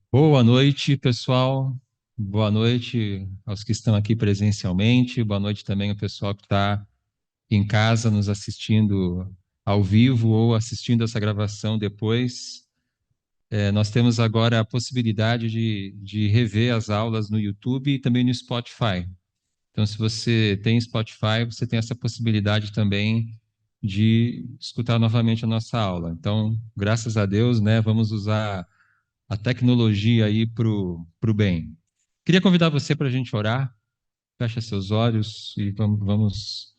Boa noite, pessoal. Boa noite aos que estão aqui presencialmente. Boa noite também ao pessoal que está em casa nos assistindo ao vivo ou assistindo essa gravação depois. Nós temos agora a possibilidade de rever as aulas no YouTube e também no Spotify. Então, se você tem Spotify, você tem essa possibilidade também de escutar novamente a nossa aula. Então, graças a Deus, né, vamos usar a tecnologia aí para o bem. Queria convidar você para a gente orar. Feche seus olhos e vamos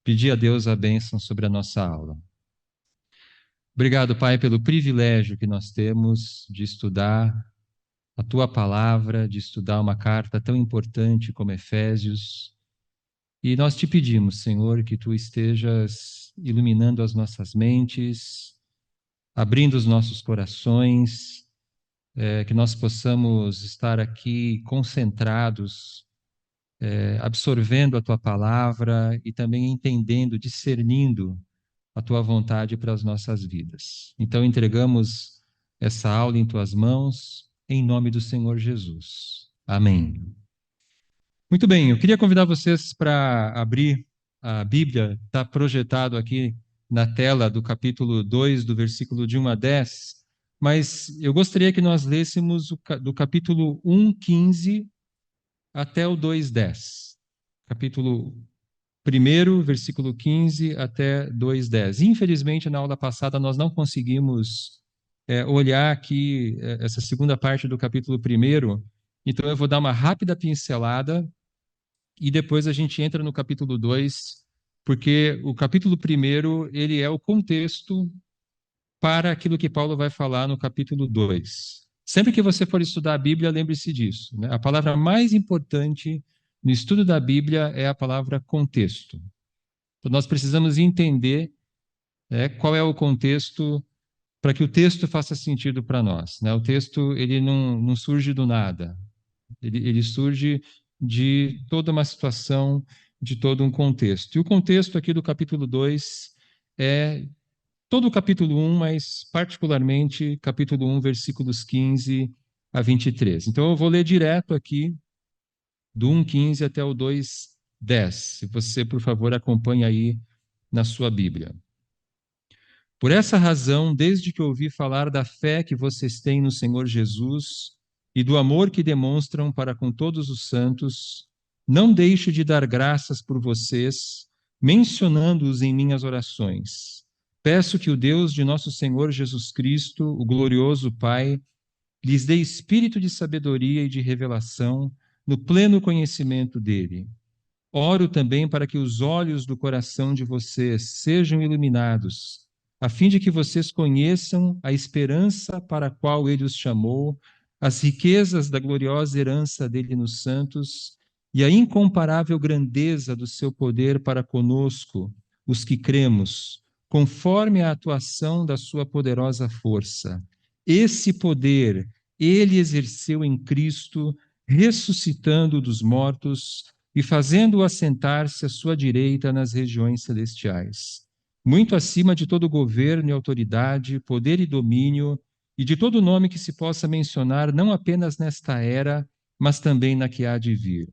pedir a Deus a bênção sobre a nossa aula. Obrigado, Pai, pelo privilégio que nós temos de estudar a Tua palavra, de estudar uma carta tão importante como Efésios. E nós te pedimos, Senhor, que Tu estejas iluminando as nossas mentes, abrindo os nossos corações, que nós possamos estar aqui concentrados, absorvendo a tua palavra e também entendendo, discernindo a tua vontade para as nossas vidas. Então, entregamos essa aula em tuas mãos, em nome do Senhor Jesus. Amém. Muito bem, eu queria convidar vocês para abrir a Bíblia, está projetado aqui na tela do capítulo 2, do versículo de 1 a 10, mas eu gostaria que nós lêssemos do capítulo 1:15 até o 2:10. Capítulo 1, versículo 15 até 2:10. Infelizmente, na aula passada, nós não conseguimos olhar aqui essa segunda parte do capítulo 1, então eu vou dar uma rápida pincelada e depois a gente entra no capítulo 2, porque o capítulo 1, ele é o contexto para aquilo que Paulo vai falar no capítulo 2. Sempre que você for estudar a Bíblia, lembre-se disso, né? A palavra mais importante no estudo da Bíblia é a palavra contexto. Então, nós precisamos entender, qual é o contexto para que o texto faça sentido para nós, né? O texto ele não surge do nada, ele surge de toda uma situação, de todo um contexto. E o contexto aqui do capítulo 2 é todo o capítulo 1, mas particularmente capítulo 1, versículos 15 a 23. Então eu vou ler direto aqui do 1:15 até o 2:10. Se você, por favor, acompanhe aí na sua Bíblia. Por essa razão, desde que ouvi falar da fé que vocês têm no Senhor Jesus e do amor que demonstram para com todos os santos, não deixo de dar graças por vocês, mencionando-os em minhas orações. Peço que o Deus de nosso Senhor Jesus Cristo, o glorioso Pai, lhes dê espírito de sabedoria e de revelação no pleno conhecimento dele. Oro também para que os olhos do coração de vocês sejam iluminados, a fim de que vocês conheçam a esperança para a qual ele os chamou, as riquezas da gloriosa herança dele nos santos e a incomparável grandeza do seu poder para conosco, os que cremos, conforme a atuação da sua poderosa força. Esse poder ele exerceu em Cristo, ressuscitando dos mortos e fazendo-o assentar-se à sua direita nas regiões celestiais, muito acima de todo governo e autoridade, poder e domínio, e de todo nome que se possa mencionar, não apenas nesta era, mas também na que há de vir.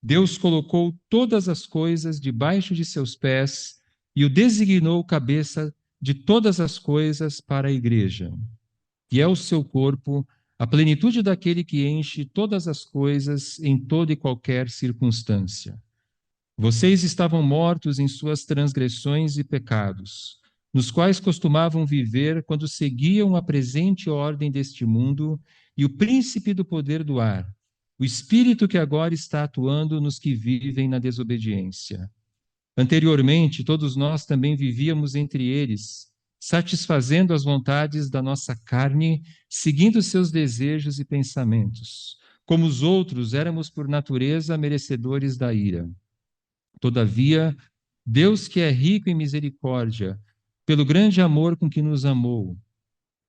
Deus colocou todas as coisas debaixo de seus pés e o designou cabeça de todas as coisas para a igreja, que é o seu corpo, a plenitude daquele que enche todas as coisas em toda e qualquer circunstância. Vocês estavam mortos em suas transgressões e pecados, nos quais costumavam viver quando seguiam a presente ordem deste mundo e o príncipe do poder do ar, o espírito que agora está atuando nos que vivem na desobediência. Anteriormente, todos nós também vivíamos entre eles, satisfazendo as vontades da nossa carne, seguindo seus desejos e pensamentos. Como os outros, éramos por natureza merecedores da ira. Todavia, Deus, que é rico em misericórdia, pelo grande amor com que nos amou,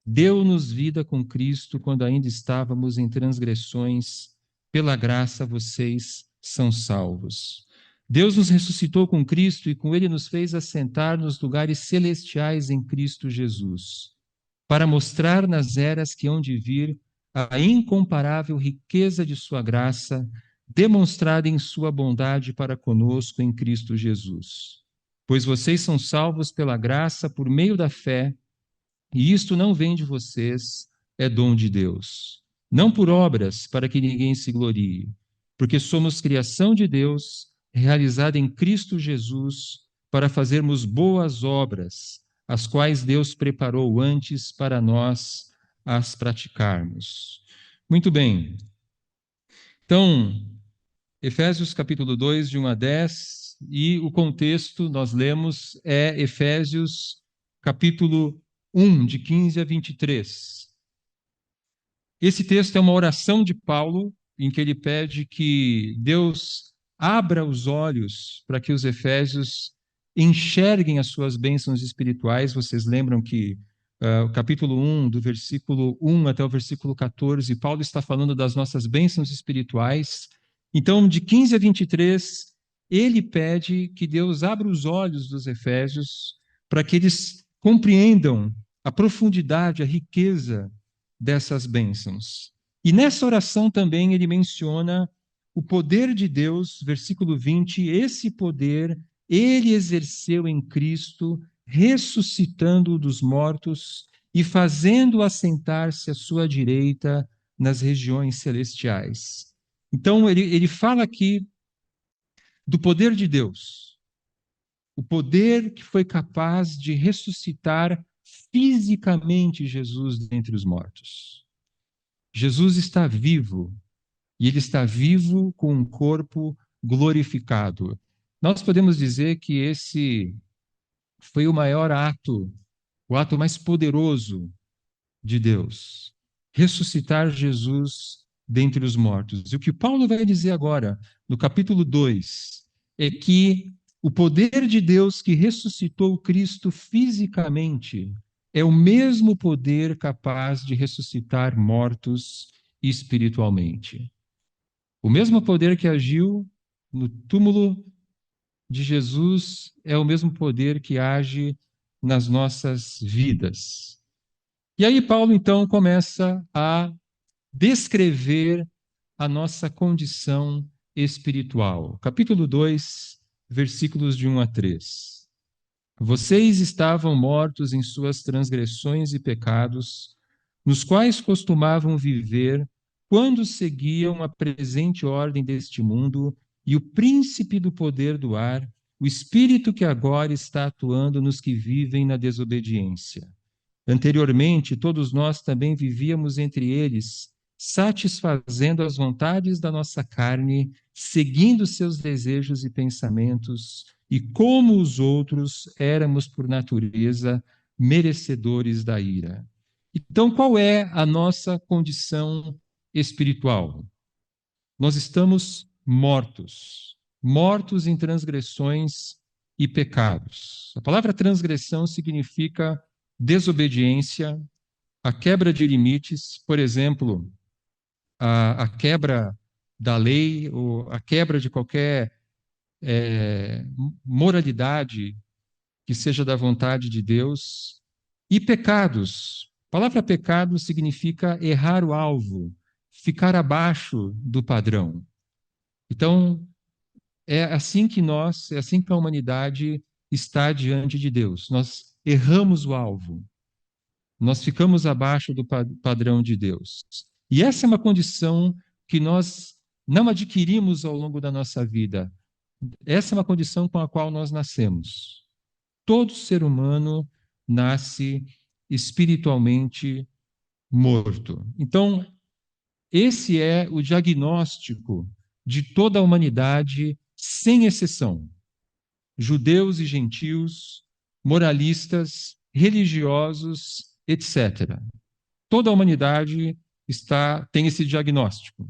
deu-nos vida com Cristo quando ainda estávamos em transgressões. Pela graça vocês são salvos. Deus nos ressuscitou com Cristo e com ele nos fez assentar nos lugares celestiais em Cristo Jesus, para mostrar nas eras que hão de vir a incomparável riqueza de sua graça, demonstrada em sua bondade para conosco em Cristo Jesus. Pois vocês são salvos pela graça por meio da fé, e isto não vem de vocês, é dom de Deus. Não por obras, para que ninguém se glorie, porque somos criação de Deus, realizada em Cristo Jesus, para fazermos boas obras, as quais Deus preparou antes para nós as praticarmos. Muito bem. Então, Efésios capítulo 2, de 1 a 10, e o contexto, nós lemos, é Efésios capítulo 1, de 15 a 23. Esse texto é uma oração de Paulo, em que ele pede que Deus abra os olhos para que os efésios enxerguem as suas bênçãos espirituais. Vocês lembram que o capítulo 1, do versículo 1 até o versículo 14, Paulo está falando das nossas bênçãos espirituais. Então, de 15 a 23, ele pede que Deus abra os olhos dos efésios para que eles compreendam a profundidade, a riqueza dessas bênçãos. E nessa oração também ele menciona o poder de Deus, versículo 20, esse poder ele exerceu em Cristo, ressuscitando-o dos mortos e fazendo-o assentar-se à sua direita nas regiões celestiais. Então, ele fala aqui do poder de Deus, o poder que foi capaz de ressuscitar fisicamente Jesus dentre os mortos. Jesus está vivo, e ele está vivo com um corpo glorificado. Nós podemos dizer que esse foi o maior ato, o ato mais poderoso de Deus, ressuscitar Jesus dentre os mortos. E o que Paulo vai dizer agora, no capítulo 2, é que o poder de Deus que ressuscitou Cristo fisicamente é o mesmo poder capaz de ressuscitar mortos espiritualmente. O mesmo poder que agiu no túmulo de Jesus é o mesmo poder que age nas nossas vidas. E aí Paulo então começa a descrever a nossa condição espiritual. Capítulo 2, versículos de 1 a 3. Vocês estavam mortos em suas transgressões e pecados, nos quais costumavam viver quando seguiam a presente ordem deste mundo e o príncipe do poder do ar, o espírito que agora está atuando nos que vivem na desobediência. Anteriormente, todos nós também vivíamos entre eles, satisfazendo as vontades da nossa carne, seguindo seus desejos e pensamentos, e como os outros, éramos por natureza merecedores da ira. Então, qual é a nossa condição espiritual? Nós estamos mortos, mortos em transgressões e pecados. A palavra transgressão significa desobediência, a quebra de limites, por exemplo, a quebra da lei ou a quebra de qualquer moralidade que seja da vontade de Deus, e pecados. A palavra pecado significa errar o alvo, ficar abaixo do padrão. Então, é assim que a humanidade está diante de Deus. Nós erramos o alvo. Nós ficamos abaixo do padrão de Deus. E essa é uma condição que nós não adquirimos ao longo da nossa vida. Essa é uma condição com a qual nós nascemos. Todo ser humano nasce espiritualmente morto. Então, esse é o diagnóstico de toda a humanidade, sem exceção. Judeus e gentios, moralistas, religiosos, etc. Toda a humanidade tem esse diagnóstico.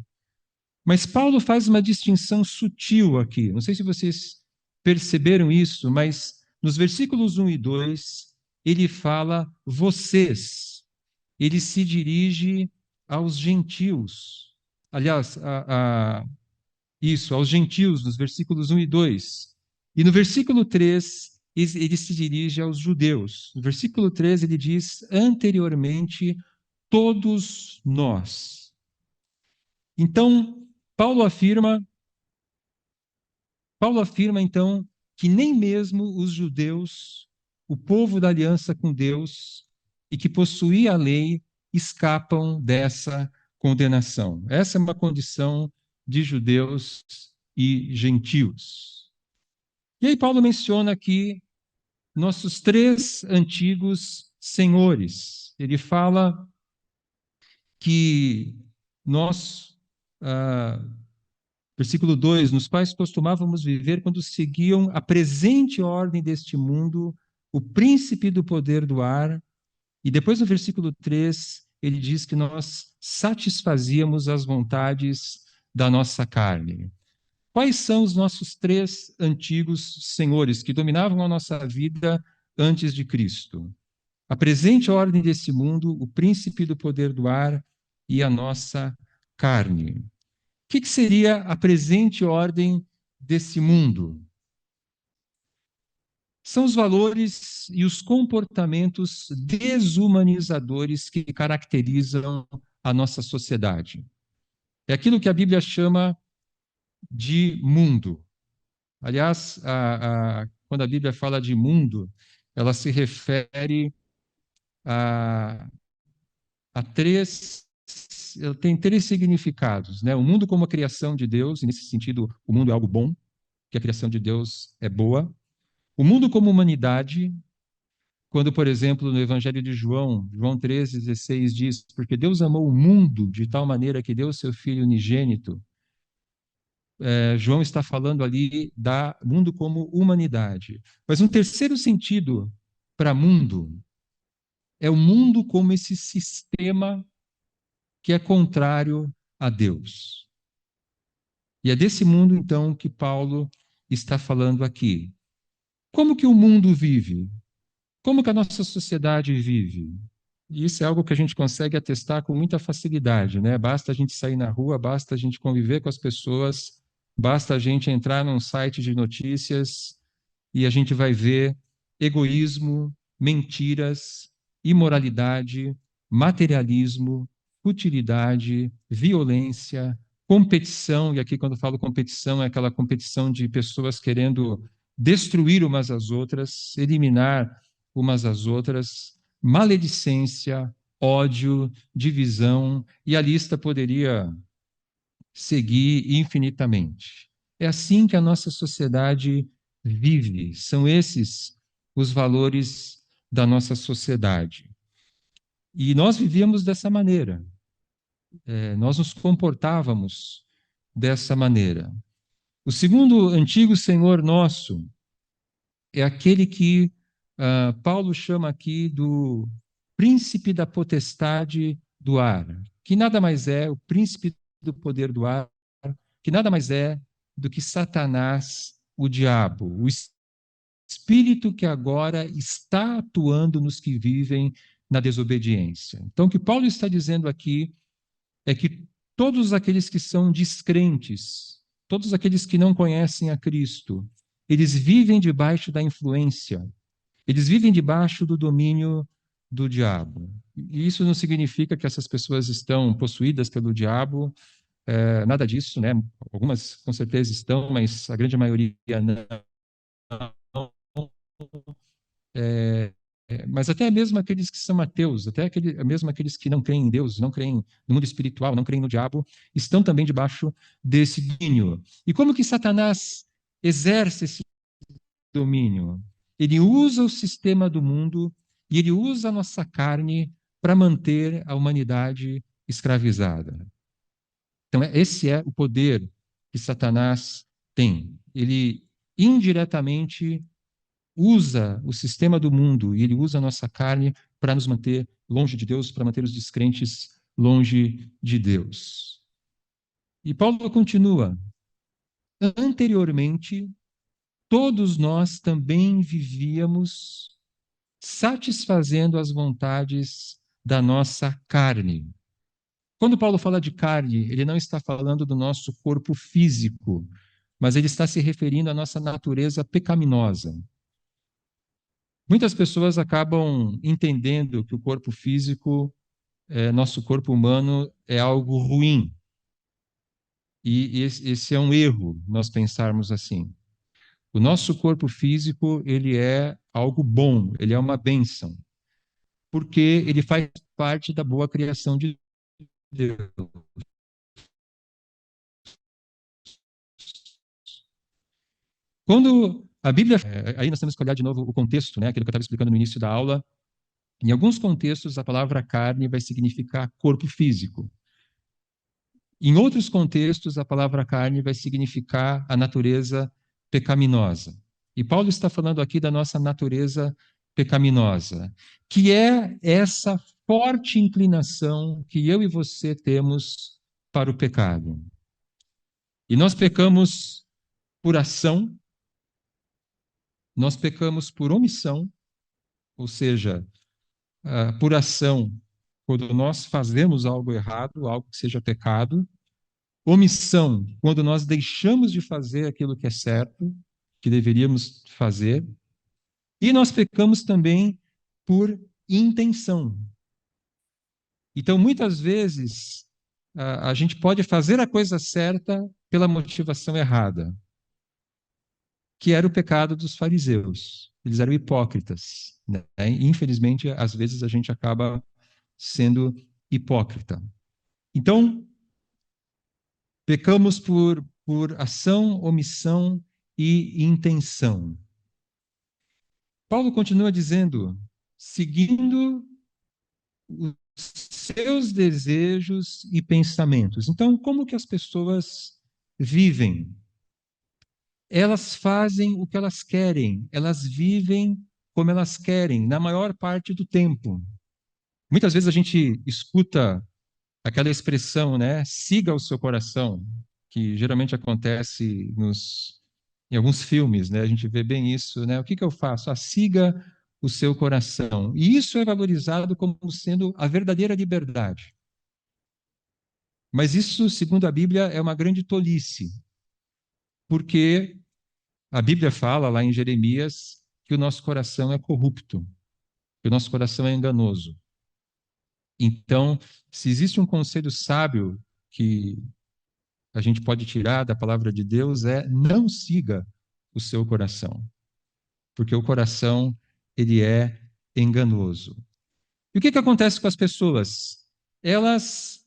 Mas Paulo faz uma distinção sutil aqui. Não sei se vocês perceberam isso, mas nos versículos 1 e 2, ele fala vocês. Ele se dirige aos gentios. Aliás, aos gentios, nos versículos 1 e 2. E no versículo 3, ele se dirige aos judeus. No versículo 3, ele diz: anteriormente, todos nós. Então, Paulo afirma então que nem mesmo os judeus, o povo da aliança com Deus e que possuía a lei, escapam dessa condenação. Essa é uma condição de judeus e gentios. E aí Paulo menciona aqui nossos três antigos senhores. Ele fala que nós, versículo 2, nos quais costumávamos viver quando seguiam a presente ordem deste mundo, o príncipe do poder do ar. E depois no versículo 3, ele diz que nós satisfazíamos as vontades da nossa carne. Quais são os nossos três antigos senhores que dominavam a nossa vida antes de Cristo? A presente ordem desse mundo, o príncipe do poder do ar e a nossa carne. O que seria a presente ordem desse mundo? São os valores e os comportamentos desumanizadores que caracterizam a nossa sociedade. É aquilo que a Bíblia chama de mundo. Aliás, quando a Bíblia fala de mundo, ela se refere a, tem três significados, né? O mundo como a criação de Deus, e nesse sentido, o mundo é algo bom, que a criação de Deus é boa. O mundo como humanidade, quando, por exemplo, no Evangelho de João, João 13,16 diz, porque Deus amou o mundo de tal maneira que deu seu Filho unigênito. João está falando ali da mundo como humanidade. Mas um terceiro sentido para mundo é o mundo como esse sistema que é contrário a Deus. E é desse mundo, então, que Paulo está falando aqui. Como que o mundo vive? Como que a nossa sociedade vive? E isso é algo que a gente consegue atestar com muita facilidade, né? Basta a gente sair na rua, basta a gente conviver com as pessoas, basta a gente entrar num site de notícias e a gente vai ver egoísmo, mentiras, imoralidade, materialismo, futilidade, violência, competição, e aqui quando eu falo competição, é aquela competição de pessoas querendo destruir umas às outras, eliminar umas às outras, maledicência, ódio, divisão, e a lista poderia seguir infinitamente. É assim que a nossa sociedade vive, são esses os valores da nossa sociedade. E nós vivíamos dessa maneira, nós nos comportávamos dessa maneira. O segundo antigo Senhor nosso é aquele que Paulo chama aqui do príncipe da potestade do ar, que nada mais é o príncipe do poder do ar, que nada mais é do que Satanás, o diabo, o espírito que agora está atuando nos que vivem na desobediência. Então, o que Paulo está dizendo aqui é que todos aqueles que são descrentes, todos aqueles que não conhecem a Cristo, eles vivem debaixo da influência, eles vivem debaixo do domínio do diabo. E isso não significa que essas pessoas estão possuídas pelo diabo, nada disso, né? Algumas com certeza estão, mas a grande maioria não. Mas até mesmo aqueles que são ateus, mesmo aqueles que não creem em Deus, não creem no mundo espiritual, não creem no diabo, estão também debaixo desse domínio. E como que Satanás exerce esse domínio? Ele usa o sistema do mundo e ele usa a nossa carne para manter a humanidade escravizada. Então, esse é o poder que Satanás tem. Ele indiretamente usa o sistema do mundo e ele usa a nossa carne para nos manter longe de Deus, para manter os descrentes longe de Deus. E Paulo continua: anteriormente, todos nós também vivíamos satisfazendo as vontades da nossa carne. Quando Paulo fala de carne, ele não está falando do nosso corpo físico, mas ele está se referindo à nossa natureza pecaminosa. Muitas pessoas acabam entendendo que o corpo físico nosso corpo humano é algo ruim. E esse é um erro, nós pensarmos assim. O nosso corpo físico, ele é algo bom, ele é uma bênção, porque ele faz parte da boa criação de Deus. Quando a Bíblia, aí nós temos que olhar de novo o contexto, né, aquilo que eu estava explicando no início da aula. Em alguns contextos, a palavra carne vai significar corpo físico. Em outros contextos, a palavra carne vai significar a natureza pecaminosa. E Paulo está falando aqui da nossa natureza pecaminosa, que é essa forte inclinação que eu e você temos para o pecado. E nós pecamos por ação, nós pecamos por omissão, ou seja, por ação, quando nós fazemos algo errado, algo que seja pecado. Omissão, quando nós deixamos de fazer aquilo que é certo, que deveríamos fazer. E nós pecamos também por intenção. Então, muitas vezes, a gente pode fazer a coisa certa pela motivação errada, que era o pecado dos fariseus. Eles eram hipócritas, né? E, infelizmente, às vezes a gente acaba sendo hipócrita. Então, pecamos por ação, omissão e intenção. Paulo continua dizendo, seguindo os seus desejos e pensamentos. Então, como que as pessoas vivem? Elas fazem o que elas querem, elas vivem como elas querem, na maior parte do tempo. Muitas vezes a gente escuta aquela expressão, né? Siga o seu coração, que geralmente acontece em alguns filmes, né? A gente vê bem isso, né? O que eu faço? Siga o seu coração. E isso é valorizado como sendo a verdadeira liberdade. Mas isso, segundo a Bíblia, é uma grande tolice, porque a Bíblia fala lá em Jeremias que o nosso coração é corrupto, que o nosso coração é enganoso. Então, se existe um conselho sábio que a gente pode tirar da palavra de Deus é não siga o seu coração, porque o coração ele é enganoso. E o que acontece com as pessoas? Elas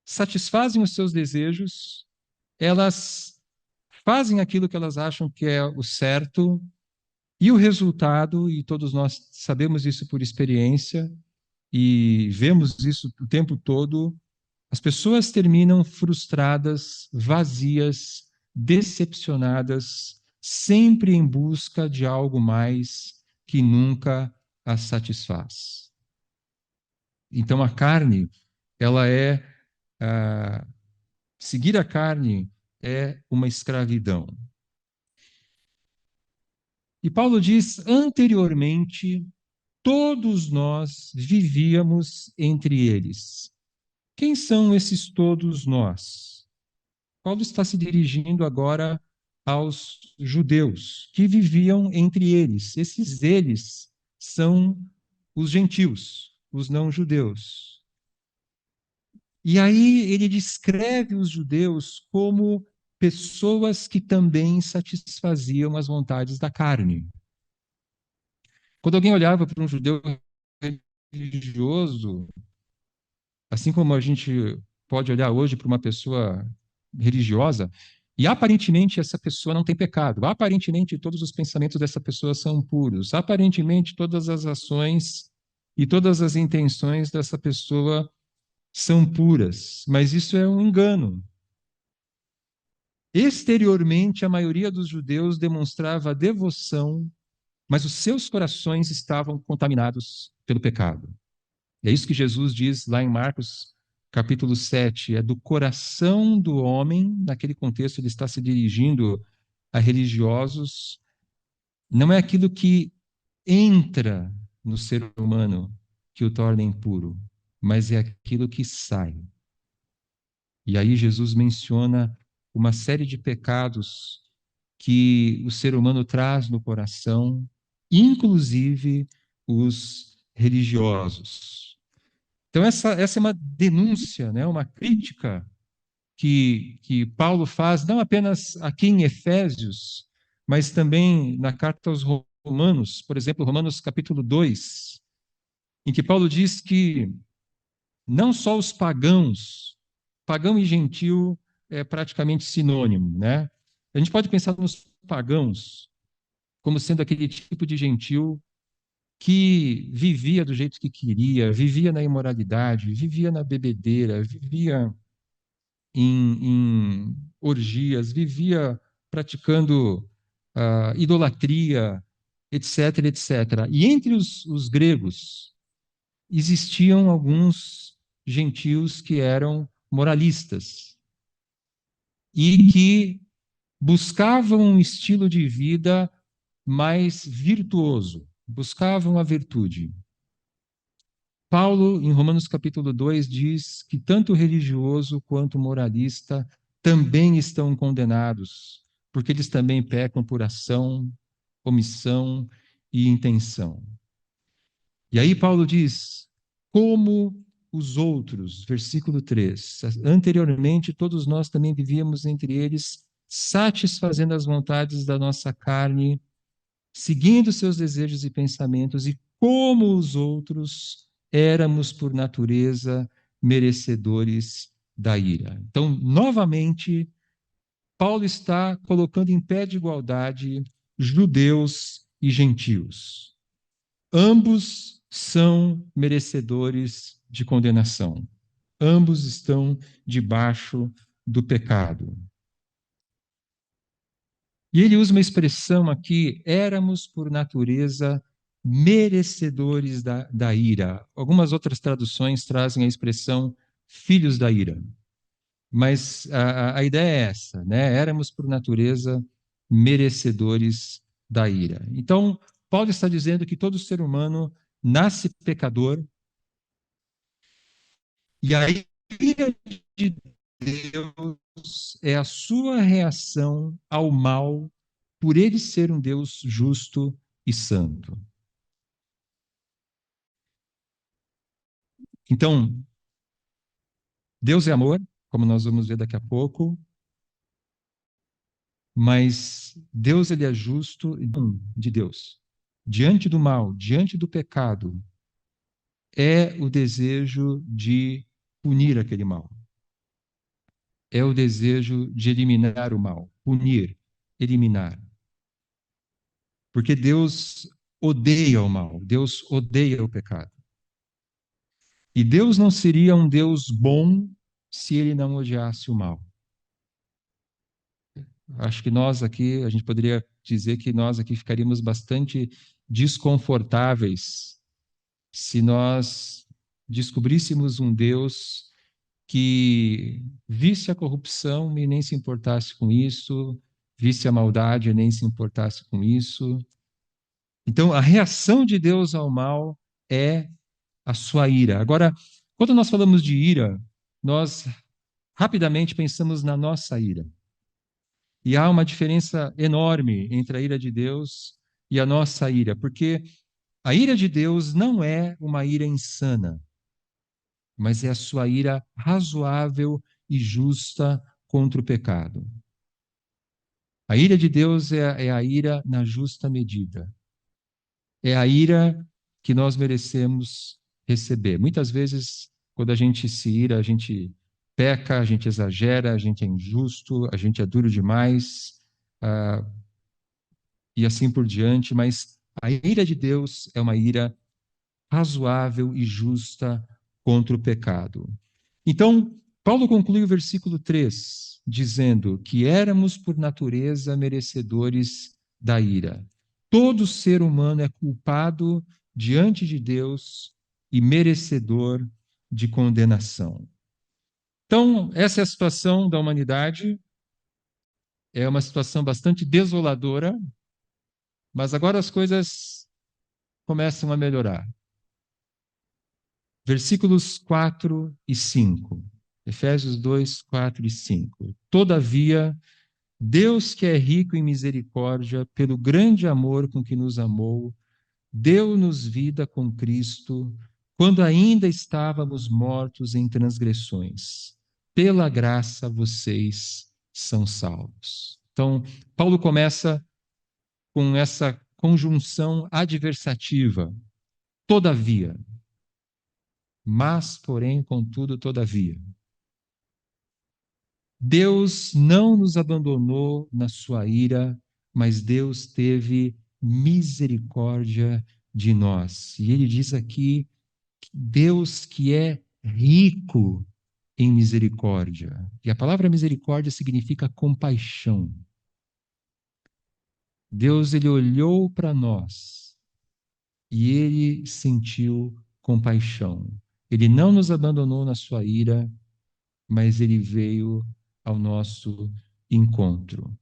satisfazem os seus desejos, elas fazem aquilo que elas acham que é o certo, e o resultado, e todos nós sabemos isso por experiência, e vemos isso o tempo todo, as pessoas terminam frustradas, vazias, decepcionadas, sempre em busca de algo mais que nunca as satisfaz. Então a carne, ela é seguir a carne é uma escravidão. E Paulo diz: anteriormente, todos nós vivíamos entre eles. Quem são esses todos nós? Paulo está se dirigindo agora aos judeus que viviam entre eles. Esses eles são os gentios, os não-judeus. E aí ele descreve os judeus como pessoas que também satisfaziam as vontades da carne. Quando alguém olhava para um judeu religioso, assim como a gente pode olhar hoje para uma pessoa religiosa, e aparentemente essa pessoa não tem pecado, aparentemente todos os pensamentos dessa pessoa são puros, aparentemente todas as ações e todas as intenções dessa pessoa são puras, mas isso é um engano. Exteriormente, a maioria dos judeus demonstrava devoção, mas os seus corações estavam contaminados pelo pecado. É isso que Jesus diz lá em Marcos, capítulo 7. É do coração do homem, naquele contexto ele está se dirigindo a religiosos, não é aquilo que entra no ser humano que o torna impuro, mas é aquilo que sai. E aí Jesus menciona uma série de pecados que o ser humano traz no coração, inclusive os religiosos. Então, essa é uma denúncia, né? Uma crítica que Paulo faz, não apenas aqui em Efésios, mas também na carta aos Romanos, por exemplo, Romanos capítulo 2, em que Paulo diz que não só os pagãos, pagão e gentil é praticamente sinônimo, né? A gente pode pensar nos pagãos como sendo aquele tipo de gentil que vivia do jeito que queria, vivia na imoralidade, vivia na bebedeira, vivia em orgias, vivia praticando idolatria, etc, etc. E entre os gregos existiam alguns gentios que eram moralistas e que buscavam um estilo de vida mais virtuoso, buscavam a virtude. Paulo, em Romanos capítulo 2, diz que tanto o religioso quanto o moralista também estão condenados, porque eles também pecam por ação, omissão e intenção. E aí Paulo diz: como os outros, versículo 3, anteriormente todos nós também vivíamos entre eles, satisfazendo as vontades da nossa carne, seguindo seus desejos e pensamentos, e como os outros, éramos por natureza merecedores da ira. Então, novamente, Paulo está colocando em pé de igualdade judeus e gentios. Ambos são merecedores de condenação. Ambos estão debaixo do pecado. E ele usa uma expressão aqui: éramos por natureza merecedores da ira. Algumas outras traduções trazem a expressão filhos da ira. Mas a ideia é essa, né? Éramos por natureza merecedores da ira. Então, Paulo está dizendo que todo ser humano nasce pecador e a ira de Deus é a sua reação ao mal por ele ser um Deus justo e santo. Então, Deus é amor, como nós vamos ver daqui a pouco, mas Deus ele é justo de Deus. Diante do mal, diante do pecado, é o desejo de punir aquele mal. É o desejo de eliminar o mal, punir, eliminar. Porque Deus odeia o mal, Deus odeia o pecado. E Deus não seria um Deus bom se ele não odiasse o mal. Acho que nós aqui, a gente poderia dizer que nós aqui ficaríamos bastante desconfortáveis se nós descobríssemos um Deus que visse a corrupção e nem se importasse com isso, visse a maldade e nem se importasse com isso. Então, a reação de Deus ao mal é a sua ira. Agora, quando nós falamos de ira, nós rapidamente pensamos na nossa ira. E há uma diferença enorme entre a ira de Deus e a nossa ira, porque a ira de Deus não é uma ira insana, mas é a sua ira razoável e justa contra o pecado. A ira de Deus é a ira na justa medida. É a ira que nós merecemos receber. Muitas vezes, quando a gente se ira, a gente peca, a gente exagera, a gente é injusto, a gente é duro demais, ah, e assim por diante, mas a ira de Deus é uma ira razoável e justa contra o pecado. Então, Paulo conclui o versículo 3, dizendo que éramos por natureza merecedores da ira. Todo ser humano é culpado diante de Deus e merecedor de condenação. Então, essa é a situação da humanidade, é uma situação bastante desoladora, mas agora as coisas começam a melhorar. Versículos 4 e 5. Efésios 2, 4 e 5. Todavia, Deus, que é rico em misericórdia, pelo grande amor com que nos amou, deu-nos vida com Cristo, quando ainda estávamos mortos em transgressões, pela graça vocês são salvos. Então, Paulo começa com essa conjunção adversativa, todavia, mas, porém, contudo, todavia. Deus não nos abandonou na sua ira, mas Deus teve misericórdia de nós. E ele diz aqui, Deus que é rico em misericórdia. E a palavra misericórdia significa compaixão. Deus, ele olhou para nós e ele sentiu compaixão. Ele não nos abandonou na sua ira, mas ele veio ao nosso encontro.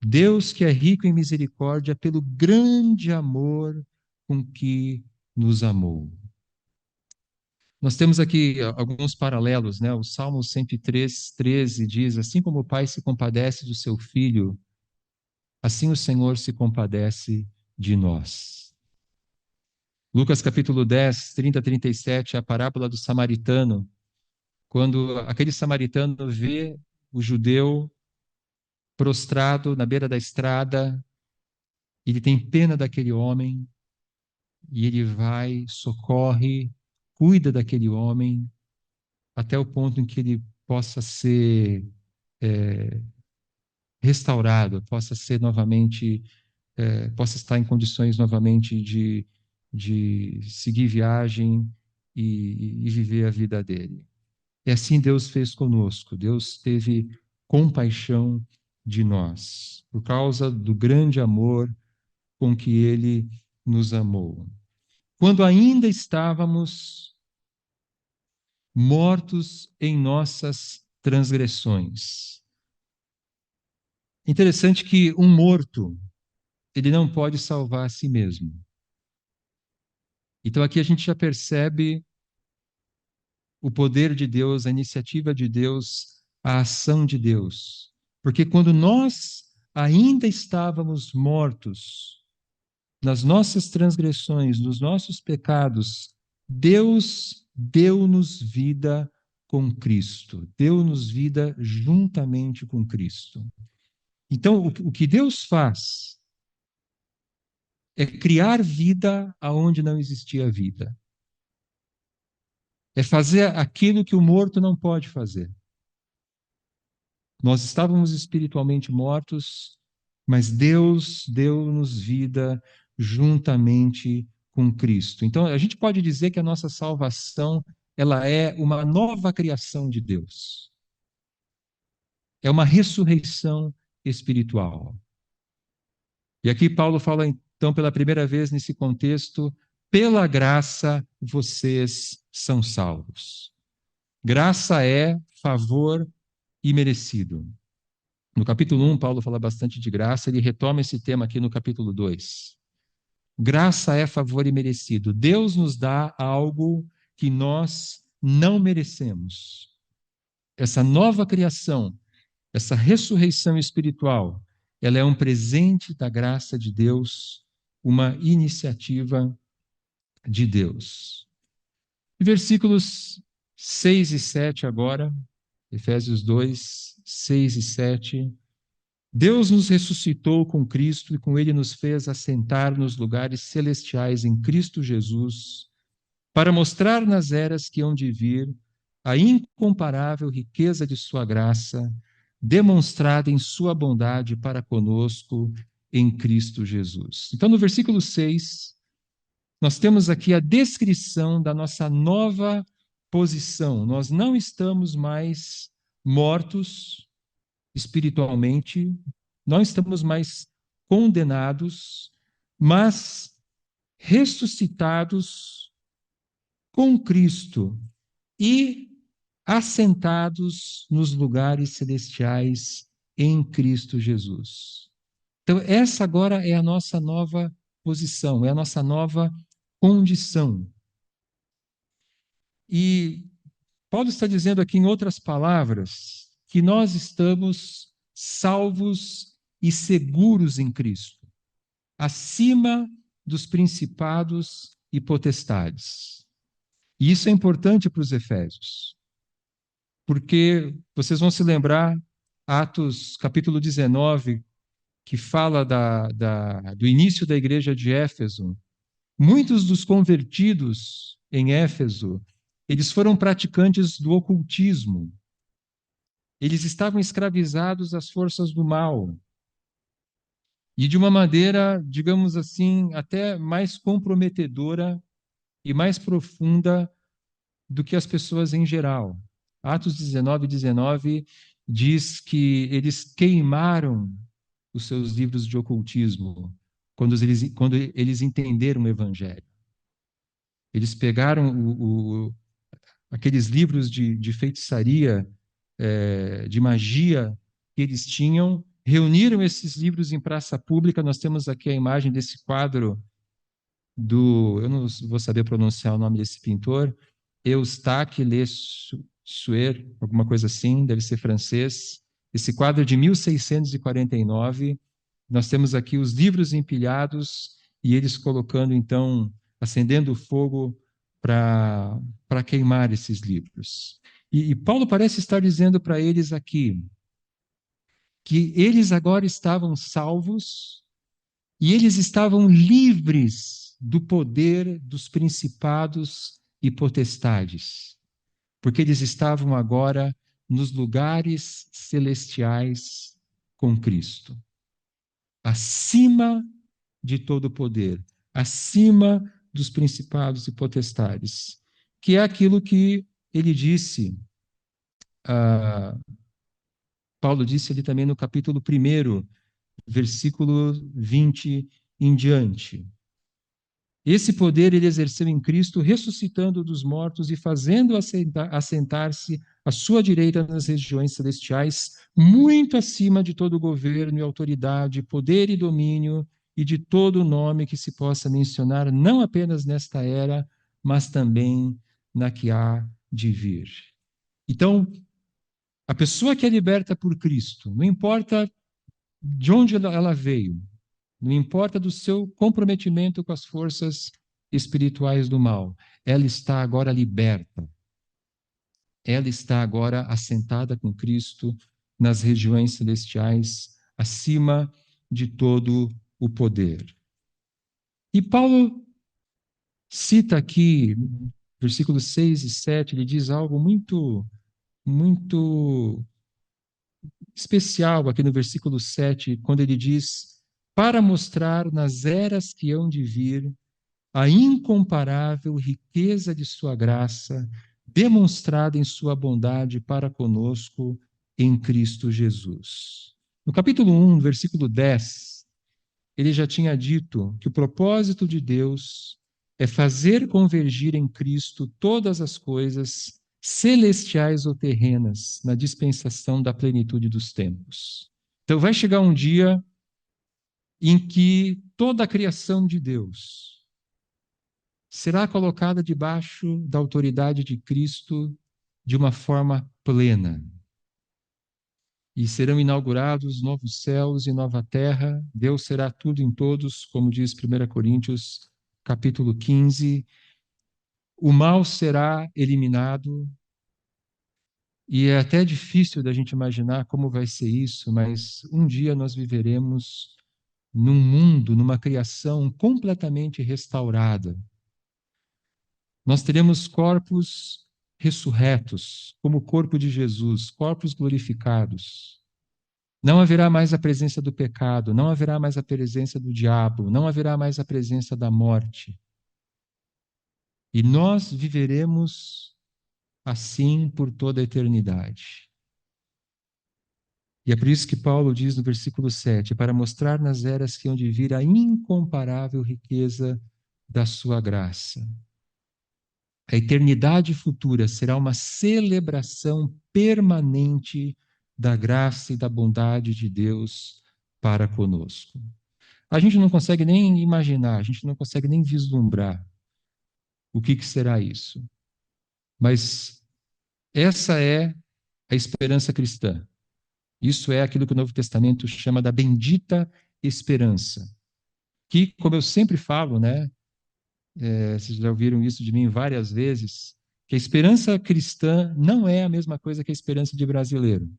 Deus que é rico em misericórdia pelo grande amor com que nos amou. Nós temos aqui alguns paralelos, né? O Salmo 103, 13 diz: assim como o pai se compadece do seu filho, assim o Senhor se compadece de nós. Lucas capítulo 10, 30 a 37, é a parábola do samaritano, quando aquele samaritano vê o judeu prostrado na beira da estrada, ele tem pena daquele homem, e ele vai, socorre, cuida daquele homem, até o ponto em que ele possa ser restaurado, possa ser novamente, possa estar em condições novamente de seguir viagem e viver a vida dele. E assim Deus fez conosco, Deus teve compaixão de nós, por causa do grande amor com que Ele nos amou. Quando ainda estávamos mortos em nossas transgressões. Interessante que um morto, ele não pode salvar a si mesmo. Então aqui a gente já percebe o poder de Deus, a iniciativa de Deus, a ação de Deus. Porque quando nós ainda estávamos mortos nas nossas transgressões, nos nossos pecados, Deus deu-nos vida com Cristo, deu-nos vida juntamente com Cristo. Então, o que Deus faz é criar vida aonde não existia vida. É fazer aquilo que o morto não pode fazer. Nós estávamos espiritualmente mortos, mas Deus deu-nos vida juntamente com Cristo. Então, a gente pode dizer que a nossa salvação, ela é uma nova criação de Deus. É uma ressurreição espiritual. E aqui Paulo fala, então, pela primeira vez nesse contexto, pela graça vocês são salvos. Graça é favor imerecido. No capítulo 1, Paulo fala bastante de graça, ele retoma esse tema aqui no capítulo 2. Graça é favor imerecido. Deus nos dá algo que nós não merecemos. Essa nova criação, essa ressurreição espiritual, ela é um presente da graça de Deus, uma iniciativa de Deus. Versículos 6 e 7 agora, Efésios 2, 6 e 7. Deus nos ressuscitou com Cristo e com Ele nos fez assentar nos lugares celestiais em Cristo Jesus, para mostrar nas eras que hão de vir a incomparável riqueza de Sua graça, demonstrada em Sua bondade para conosco em Cristo Jesus. Então, no versículo 6, nós temos aqui a descrição da nossa nova posição. Nós não estamos mais mortos espiritualmente, não estamos mais condenados, mas ressuscitados com Cristo e assentados nos lugares celestiais em Cristo Jesus. Então, essa agora é a nossa nova posição, é a nossa nova condição. E Paulo está dizendo aqui, em outras palavras, que nós estamos salvos e seguros em Cristo, acima dos principados e potestades. E isso é importante para os Efésios, porque vocês vão se lembrar, Atos capítulo 19, que fala do início da igreja de Éfeso. Muitos dos convertidos em Éfeso, eles foram praticantes do ocultismo. Eles estavam escravizados às forças do mal. E de uma maneira, digamos assim, até mais comprometedora e mais profunda do que as pessoas em geral. Atos 19 diz que eles queimaram os seus livros de ocultismo quando eles entenderam o Evangelho. Eles pegaram aqueles livros de feitiçaria, de magia que eles tinham, reuniram esses livros em praça pública. Nós temos aqui a imagem desse quadro eu não vou saber pronunciar o nome desse pintor, Eustache Le Sueur, alguma coisa assim, deve ser francês. Esse quadro é de 1649. Nós temos aqui os livros empilhados e eles colocando, então, acendendo o fogo para queimar esses livros. E Paulo parece estar dizendo para eles aqui que eles agora estavam salvos e eles estavam livres do poder dos principados e potestades, porque eles estavam agora nos lugares celestiais com Cristo, acima de todo poder, acima dos principados e potestades, que é aquilo que ele disse, Paulo disse ali também no capítulo 1, versículo 20 em diante. Esse poder ele exerceu em Cristo, ressuscitando dos mortos e fazendo assentar-se à sua direita nas regiões celestiais, muito acima de todo governo e autoridade, poder e domínio, e de todo nome que se possa mencionar, não apenas nesta era, mas também na que há de vir. Então, a pessoa que é liberta por Cristo, não importa de onde ela veio, não importa do seu comprometimento com as forças espirituais do mal, ela está agora liberta. Ela está agora assentada com Cristo nas regiões celestiais, acima de todo o poder. E Paulo cita aqui, versículos 6 e 7, ele diz algo muito especial aqui no versículo 7, quando ele diz: para mostrar nas eras que hão de vir a incomparável riqueza de sua graça, demonstrada em sua bondade para conosco em Cristo Jesus. No capítulo 1, versículo 10, ele já tinha dito que o propósito de Deus é fazer convergir em Cristo todas as coisas, celestiais ou terrenas, na dispensação da plenitude dos tempos. Então vai chegar um dia em que toda a criação de Deus será colocada debaixo da autoridade de Cristo de uma forma plena. E serão inaugurados novos céus e nova terra. Deus será tudo em todos, como diz 1 Coríntios, capítulo 15. O mal será eliminado. E é até difícil da gente imaginar como vai ser isso, mas um dia nós viveremos num mundo, numa criação completamente restaurada. Nós teremos corpos ressurretos, como o corpo de Jesus, corpos glorificados. Não haverá mais a presença do pecado, não haverá mais a presença do diabo, não haverá mais a presença da morte. E nós viveremos assim por toda a eternidade. E é por isso que Paulo diz no versículo 7, para mostrar nas eras que hão de vir a incomparável riqueza da sua graça. A eternidade futura será uma celebração permanente da graça e da bondade de Deus para conosco. A gente não consegue nem imaginar, a gente não consegue nem vislumbrar o que será isso. Mas essa é a esperança cristã. Isso é aquilo que o Novo Testamento chama da bendita esperança. Que, como eu sempre falo, né, vocês já ouviram isso de mim várias vezes, que a esperança cristã não é a mesma coisa que a esperança de brasileiro.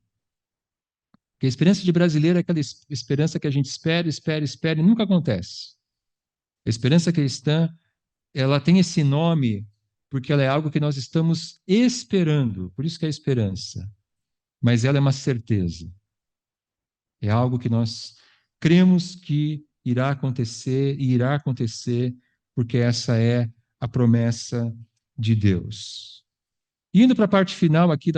Porque a esperança de brasileiro é aquela esperança que a gente espera, espera, espera e nunca acontece. A esperança cristã, ela tem esse nome porque ela é algo que nós estamos esperando, por isso que é esperança. Mas ela é uma certeza. É algo que nós cremos que irá acontecer e irá acontecer, porque essa é a promessa de Deus. Indo para a parte final aqui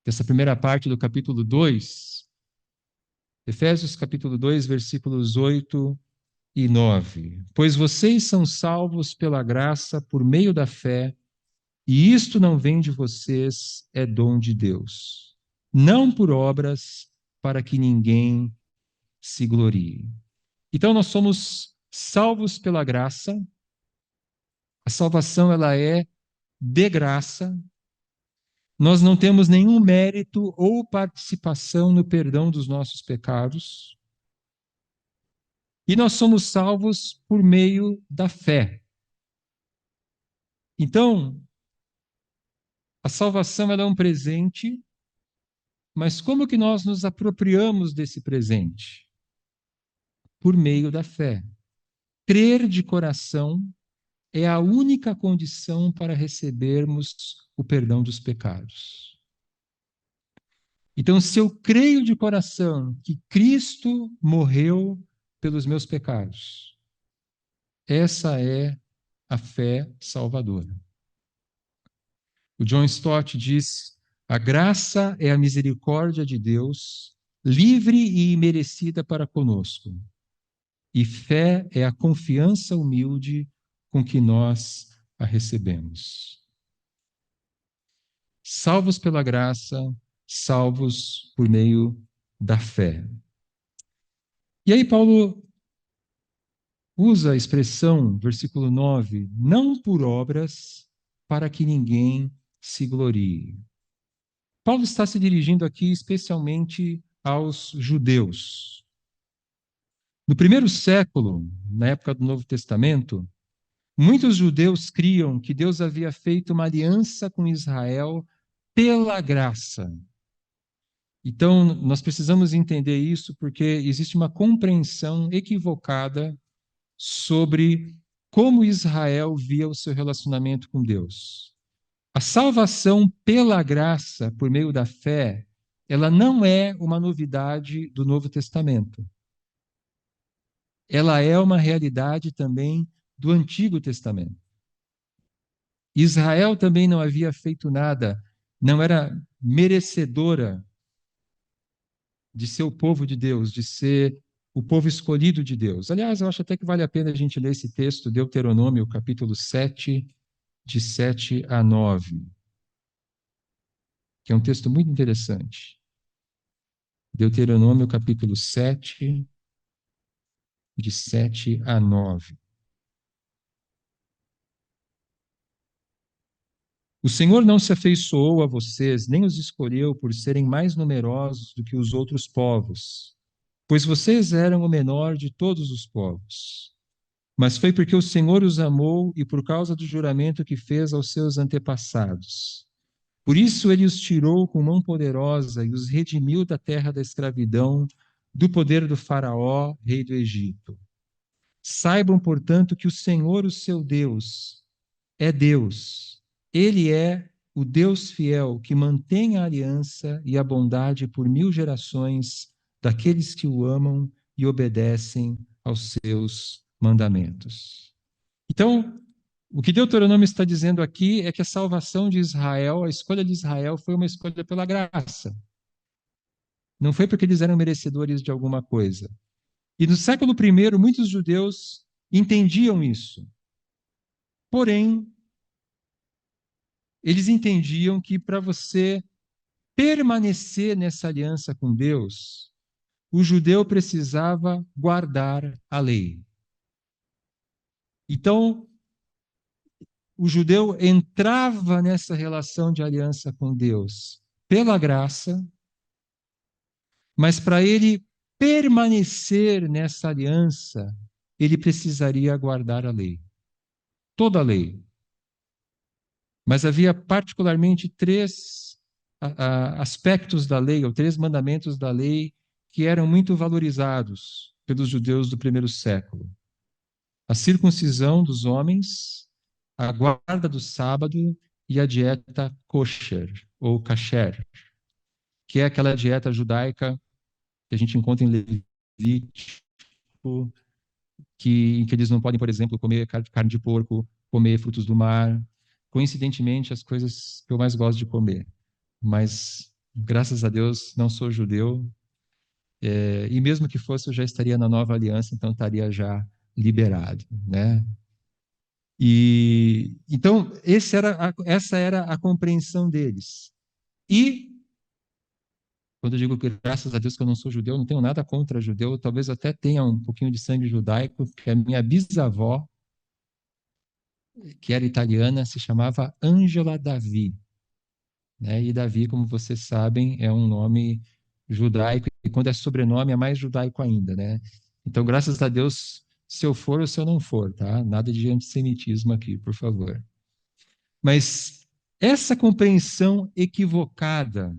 dessa primeira parte do capítulo 2, Efésios capítulo 2, versículos 8 e 9. Pois vocês são salvos pela graça por meio da fé, e isto não vem de vocês, é dom de Deus. Não por obras, para que ninguém se glorie. Então nós somos salvos pela graça. A salvação ela é de graça. Nós não temos nenhum mérito ou participação no perdão dos nossos pecados. E nós somos salvos por meio da fé. Então, a salvação ela é um presente, mas como que nós nos apropriamos desse presente? Por meio da fé. Crer de coração é a única condição para recebermos o perdão dos pecados. Então, se eu creio de coração que Cristo morreu pelos meus pecados, essa é a fé salvadora. O John Stott diz: a graça é a misericórdia de Deus, livre e imerecida para conosco. E fé é a confiança humilde com que nós a recebemos. Salvos pela graça, salvos por meio da fé. E aí Paulo usa a expressão, versículo 9, não por obras, para que ninguém se glorie. Paulo está se dirigindo aqui especialmente aos judeus. No primeiro século, na época do Novo Testamento, muitos judeus criam que Deus havia feito uma aliança com Israel pela graça. Então, nós precisamos entender isso porque existe uma compreensão equivocada sobre como Israel via o seu relacionamento com Deus. A salvação pela graça, por meio da fé, ela não é uma novidade do Novo Testamento. Ela é uma realidade também do Antigo Testamento. Israel também não havia feito nada, não era merecedora de ser o povo de Deus, de ser o povo escolhido de Deus. Aliás, eu acho até que vale a pena a gente ler esse texto, Deuteronômio, capítulo 7, de 7 a 9, que é um texto muito interessante. Deuteronômio, capítulo 7, de 7 a 9. O Senhor não se afeiçoou a vocês, nem os escolheu por serem mais numerosos do que os outros povos, pois vocês eram o menor de todos os povos. Mas foi porque o Senhor os amou e por causa do juramento que fez aos seus antepassados. Por isso ele os tirou com mão poderosa e os redimiu da terra da escravidão, do poder do Faraó, rei do Egito. Saibam, portanto, que o Senhor, o seu Deus, é Deus. Ele é o Deus fiel que mantém a aliança e a bondade por 1000 gerações daqueles que o amam e obedecem aos seus mandamentos. Então, o que Deuteronômio está dizendo aqui é que a salvação de Israel, a escolha de Israel foi uma escolha pela graça. Não foi porque eles eram merecedores de alguma coisa. E no século I, muitos judeus entendiam isso. Porém, eles entendiam que para você permanecer nessa aliança com Deus, o judeu precisava guardar a lei. Então, o judeu entrava nessa relação de aliança com Deus pela graça, mas para ele permanecer nessa aliança, ele precisaria guardar a lei, toda a lei. Mas havia particularmente três aspectos da lei, ou três mandamentos da lei, que eram muito valorizados pelos judeus do primeiro século: a circuncisão dos homens, a guarda do sábado e a dieta kosher, ou kasher, que é aquela dieta judaica que a gente encontra em Levítico, em que eles não podem, por exemplo, comer carne de porco, comer frutos do mar. Coincidentemente, as coisas que eu mais gosto de comer. Mas, graças a Deus, não sou judeu. E mesmo que fosse, eu já estaria na nova aliança, então estaria já liberado, né? E então essa era a compreensão deles. E quando eu digo que graças a Deus que eu não sou judeu, não tenho nada contra judeu, talvez até tenha um pouquinho de sangue judaico, porque a minha bisavó, que era italiana, se chamava Angela Davi, né? E Davi, como vocês sabem, é um nome judaico, e quando é sobrenome é mais judaico ainda, né? Então, graças a Deus, se eu for ou se eu não for, tá? Nada de antissemitismo aqui, por favor. Mas essa compreensão equivocada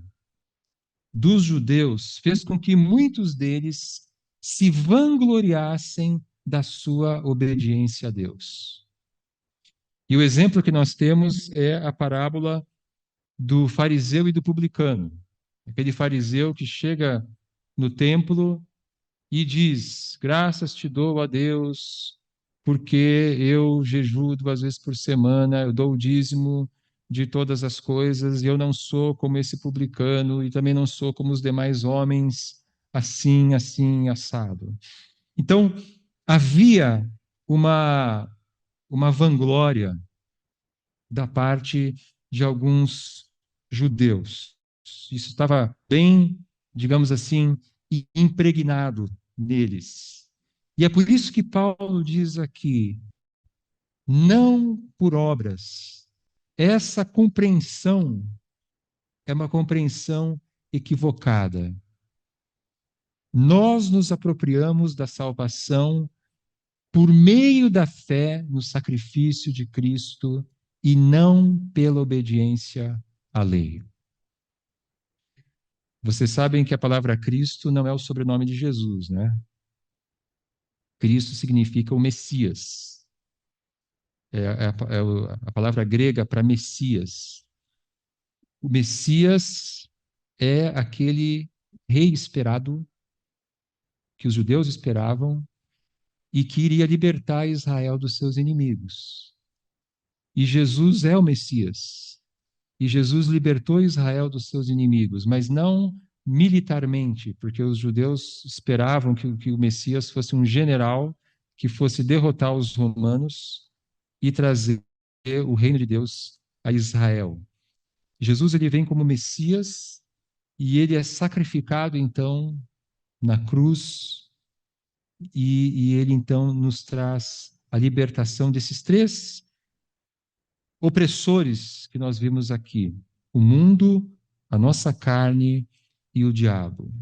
dos judeus fez com que muitos deles se vangloriassem da sua obediência a Deus. E o exemplo que nós temos é a parábola do fariseu e do publicano. Aquele fariseu que chega no templo e diz: Graças te dou a Deus, porque eu jejuo 2 vezes por semana, eu dou o dízimo de todas as coisas, e eu não sou como esse publicano, e também não sou como os demais homens, assim, assim, assado. Então, havia uma, uma vanglória da parte de alguns judeus. Isso estava bem, digamos assim, impregnado neles. E é por isso que Paulo diz aqui: não por obras. Essa compreensão é uma compreensão equivocada. Nós nos apropriamos da salvação por meio da fé no sacrifício de Cristo e não pela obediência à lei. Vocês sabem que a palavra Cristo não é o sobrenome de Jesus, né? Cristo significa o Messias. A palavra grega para Messias. O Messias é aquele rei esperado que os judeus esperavam e que iria libertar Israel dos seus inimigos. E Jesus é o Messias. E Jesus libertou Israel dos seus inimigos, mas não militarmente, porque os judeus esperavam que o Messias fosse um general que fosse derrotar os romanos e trazer o reino de Deus a Israel. Jesus ele vem como Messias e ele é sacrificado então na cruz e ele então nos traz a libertação desses três opressores que nós vimos aqui: o mundo, a nossa carne e o diabo.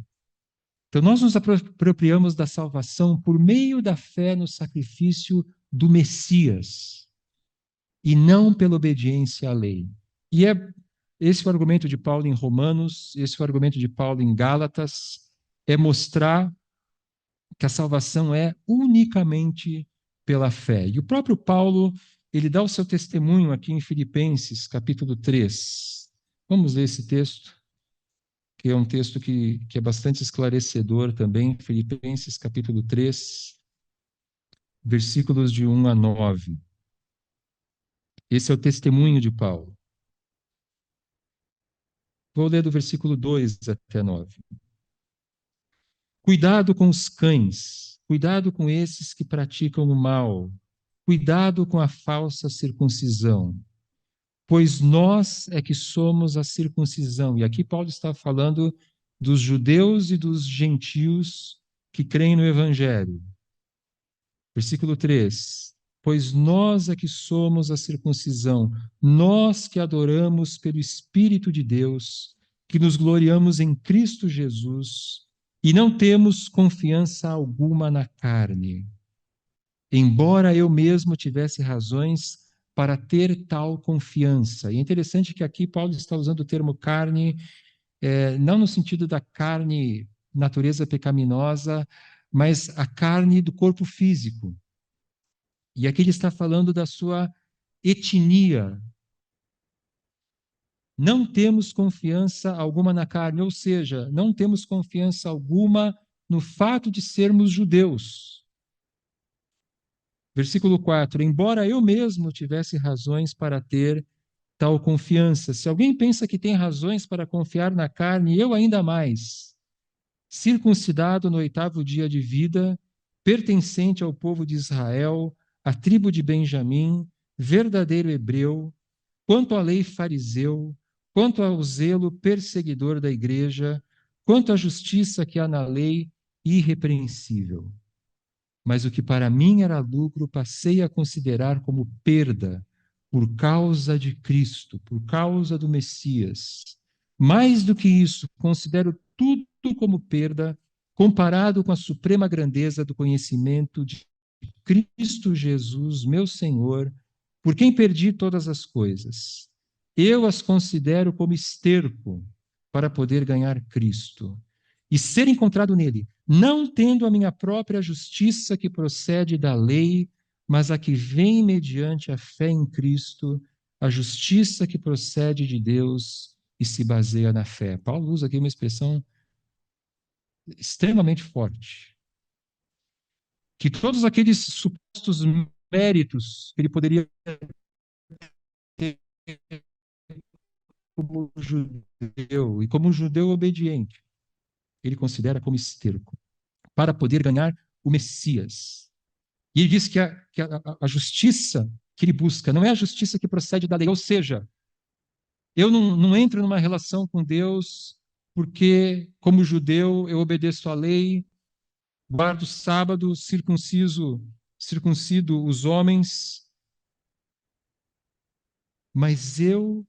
Então, nós nos apropriamos da salvação por meio da fé no sacrifício do Messias e não pela obediência à lei. E esse é o argumento de Paulo em Romanos, esse é o argumento de Paulo em Gálatas, é mostrar que a salvação é unicamente pela fé. E o próprio Paulo, ele dá o seu testemunho aqui em Filipenses, capítulo 3. Vamos ler esse texto, que é um texto que é bastante esclarecedor também. Filipenses, capítulo 3, versículos de 1 a 9. Esse é o testemunho de Paulo. Vou ler do versículo 2 até 9. Cuidado com os cães, cuidado com esses que praticam o mal, cuidado com a falsa circuncisão, pois nós é que somos a circuncisão. E aqui Paulo está falando dos judeus e dos gentios que creem no Evangelho. Versículo 3: Pois nós é que somos a circuncisão, nós que adoramos pelo Espírito de Deus, que nos gloriamos em Cristo Jesus e não temos confiança alguma na carne. embora eu mesmo tivesse razões para ter tal confiança. E é interessante que aqui Paulo está usando o termo carne, não no sentido da carne, natureza pecaminosa, mas a carne do corpo físico. E aqui ele está falando da sua etnia. Não temos confiança alguma na carne, ou seja, não temos confiança alguma no fato de sermos judeus. Versículo 4: embora eu mesmo tivesse razões para ter tal confiança. Se alguém pensa que tem razões para confiar na carne, eu ainda mais. Circuncidado no 8º dia de vida, pertencente ao povo de Israel, à tribo de Benjamim, verdadeiro hebreu, quanto à lei fariseu, quanto ao zelo perseguidor da igreja, quanto à justiça que há na lei, irrepreensível. Mas o que para mim era lucro, passei a considerar como perda, por causa de Cristo, por causa do Messias. Mais do que isso, considero tudo como perda, comparado com a suprema grandeza do conhecimento de Cristo Jesus, meu Senhor, por quem perdi todas as coisas. Eu as considero como esterco para poder ganhar Cristo e ser encontrado nele, não tendo a minha própria justiça que procede da lei, mas a que vem mediante a fé em Cristo, a justiça que procede de Deus e se baseia na fé. Paulo usa aqui uma expressão extremamente forte, que todos aqueles supostos méritos que ele poderia ter como judeu, e como um judeu obediente, ele considera como esterco, para poder ganhar o Messias. E ele diz que a justiça que ele busca não é a justiça que procede da lei, ou seja, eu não entro numa relação com Deus porque, como judeu, eu obedeço à lei, guardo o sábado, circuncido os homens, mas eu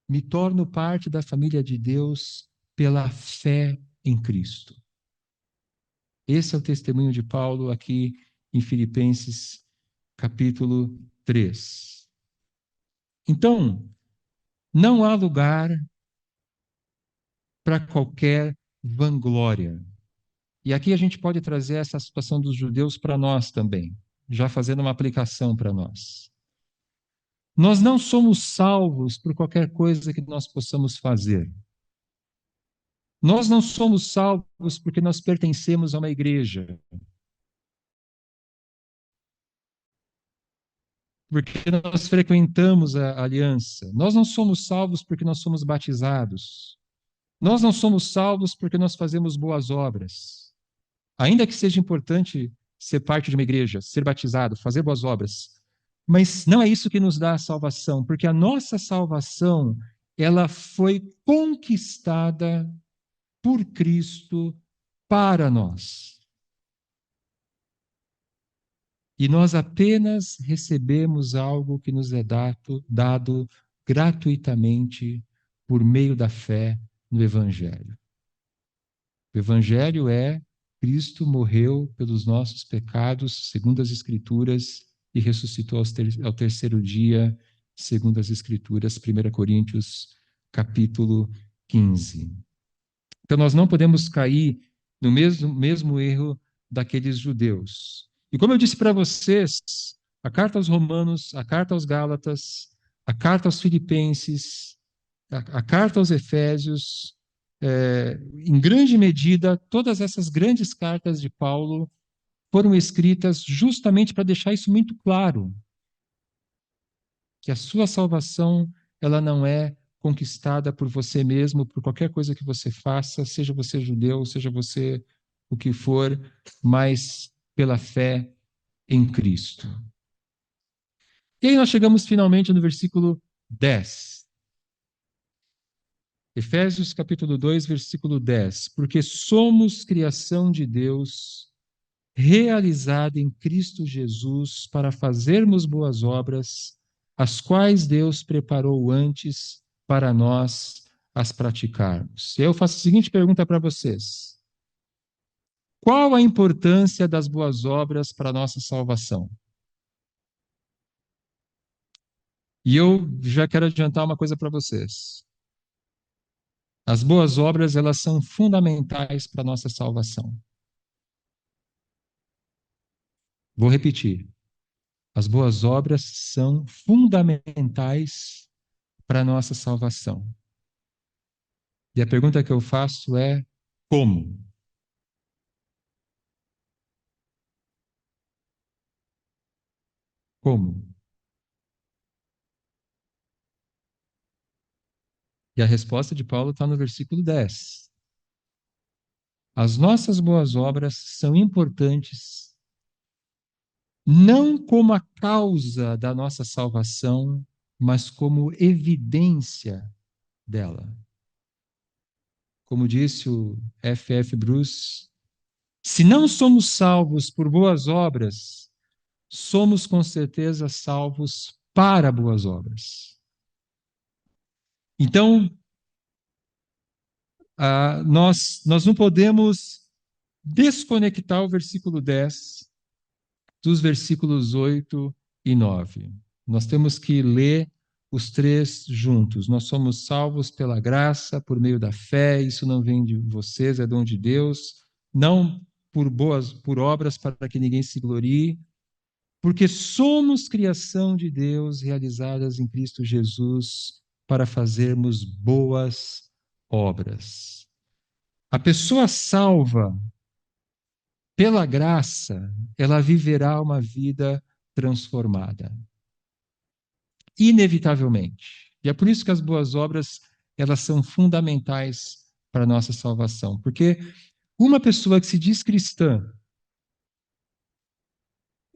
me torno parte da família de Deus pela fé em Cristo. Esse é o testemunho de Paulo aqui em Filipenses, capítulo 3. Então, não há lugar para qualquer vanglória. E aqui a gente pode trazer essa situação dos judeus para nós também, já fazendo uma aplicação para nós. Nós não somos salvos por qualquer coisa que nós possamos fazer. Nós não somos salvos porque nós pertencemos a uma igreja, porque nós frequentamos a aliança. Nós não somos salvos porque nós somos batizados. Nós não somos salvos porque nós fazemos boas obras. Ainda que seja importante ser parte de uma igreja, ser batizado, fazer boas obras, mas não é isso que nos dá a salvação, porque a nossa salvação, ela foi conquistada por Cristo para nós. E nós apenas recebemos algo que nos é dado gratuitamente por meio da fé no Evangelho. O Evangelho é Cristo morreu pelos nossos pecados, segundo as Escrituras, e ressuscitou ao terceiro dia, segundo as Escrituras, 1 Coríntios, capítulo 15. Então, nós não podemos cair no mesmo erro daqueles judeus. E como eu disse para vocês, a carta aos Romanos, a carta aos Gálatas, a carta aos Filipenses, a carta aos Efésios, em grande medida, todas essas grandes cartas de Paulo foram escritas justamente para deixar isso muito claro, que a sua salvação, ela não é conquistada por você mesmo, por qualquer coisa que você faça, seja você judeu, seja você o que for, mas pela fé em Cristo. E aí nós chegamos finalmente no versículo 10. Efésios capítulo 2, versículo 10. Porque somos criação de Deus, realizada em Cristo Jesus, para fazermos boas obras, as quais Deus preparou antes para nós as praticarmos. E eu faço a seguinte pergunta para vocês: Qual a importância das boas obras para a nossa salvação? E eu já quero adiantar uma coisa para vocês. As boas obras, elas são fundamentais para a nossa salvação. Vou repetir. As boas obras são fundamentais para a nossa salvação. E a pergunta que eu faço é: como? Como? E a resposta de Paulo está no versículo 10. As nossas boas obras são importantes não como a causa da nossa salvação, mas como evidência dela. Como disse o F. Bruce, se não somos salvos por boas obras, somos com certeza salvos para boas obras. Então, nós não podemos desconectar o versículo 10 dos versículos 8 e 9. Nós temos que ler os três juntos. Nós somos salvos pela graça, por meio da fé, isso não vem de vocês, é dom de Deus, não por obras para que ninguém se glorie, porque somos criação de Deus realizadas em Cristo Jesus para fazermos boas obras. A pessoa salva pela graça, ela viverá uma vida transformada, inevitavelmente. E é por isso que as boas obras, elas são fundamentais para a nossa salvação, porque uma pessoa que se diz cristã,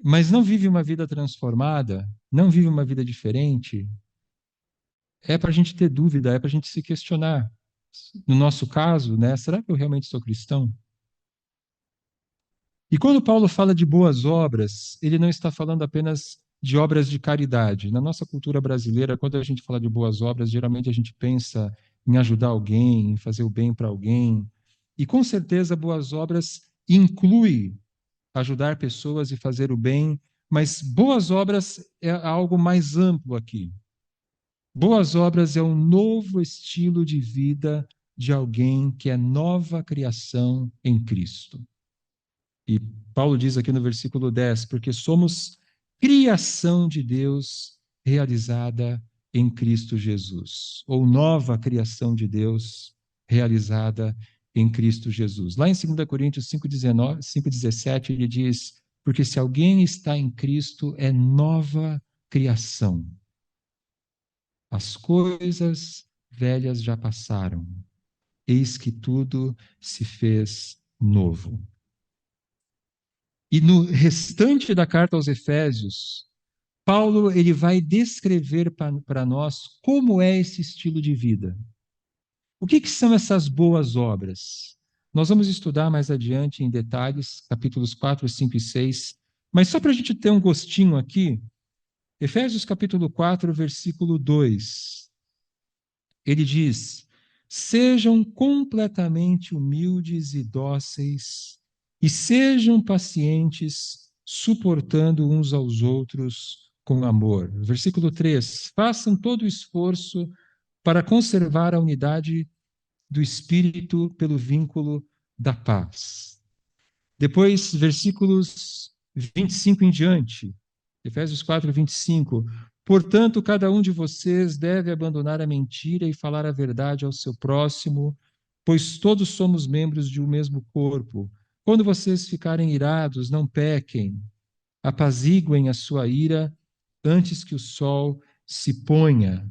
mas não vive uma vida transformada, não vive uma vida diferente, é para a gente ter dúvida, é para a gente se questionar. No nosso caso, né, será que eu realmente sou cristão? E quando Paulo fala de boas obras, ele não está falando apenas de obras de caridade. Na nossa cultura brasileira, quando a gente fala de boas obras, geralmente a gente pensa em ajudar alguém, em fazer o bem para alguém. E com certeza, boas obras inclui ajudar pessoas e fazer o bem, mas boas obras é algo mais amplo aqui. Boas obras é um novo estilo de vida de alguém que é nova criação em Cristo. E Paulo diz aqui no versículo 10, porque somos criação de Deus realizada em Cristo Jesus, ou nova criação de Deus realizada em Cristo Jesus. Lá em 2 Coríntios 5:19, 5:17, ele diz: porque se alguém está em Cristo, é nova criação. As coisas velhas já passaram, eis que tudo se fez novo. E no restante da carta aos Efésios, Paulo ele vai descrever para nós como é esse estilo de vida. O que são essas boas obras? Nós vamos estudar mais adiante em detalhes, capítulos 4, 5 e 6, mas só para a gente ter um gostinho aqui, Efésios capítulo 4, versículo 2, ele diz: sejam completamente humildes e dóceis, e sejam pacientes, suportando uns aos outros com amor. Versículo 3: façam todo o esforço para conservar a unidade do Espírito pelo vínculo da paz. Depois, versículos 25 em diante, Efésios 4, 25. Portanto, cada um de vocês deve abandonar a mentira e falar a verdade ao seu próximo, pois todos somos membros de um mesmo corpo. Quando vocês ficarem irados, não pequem, apaziguem a sua ira antes que o sol se ponha.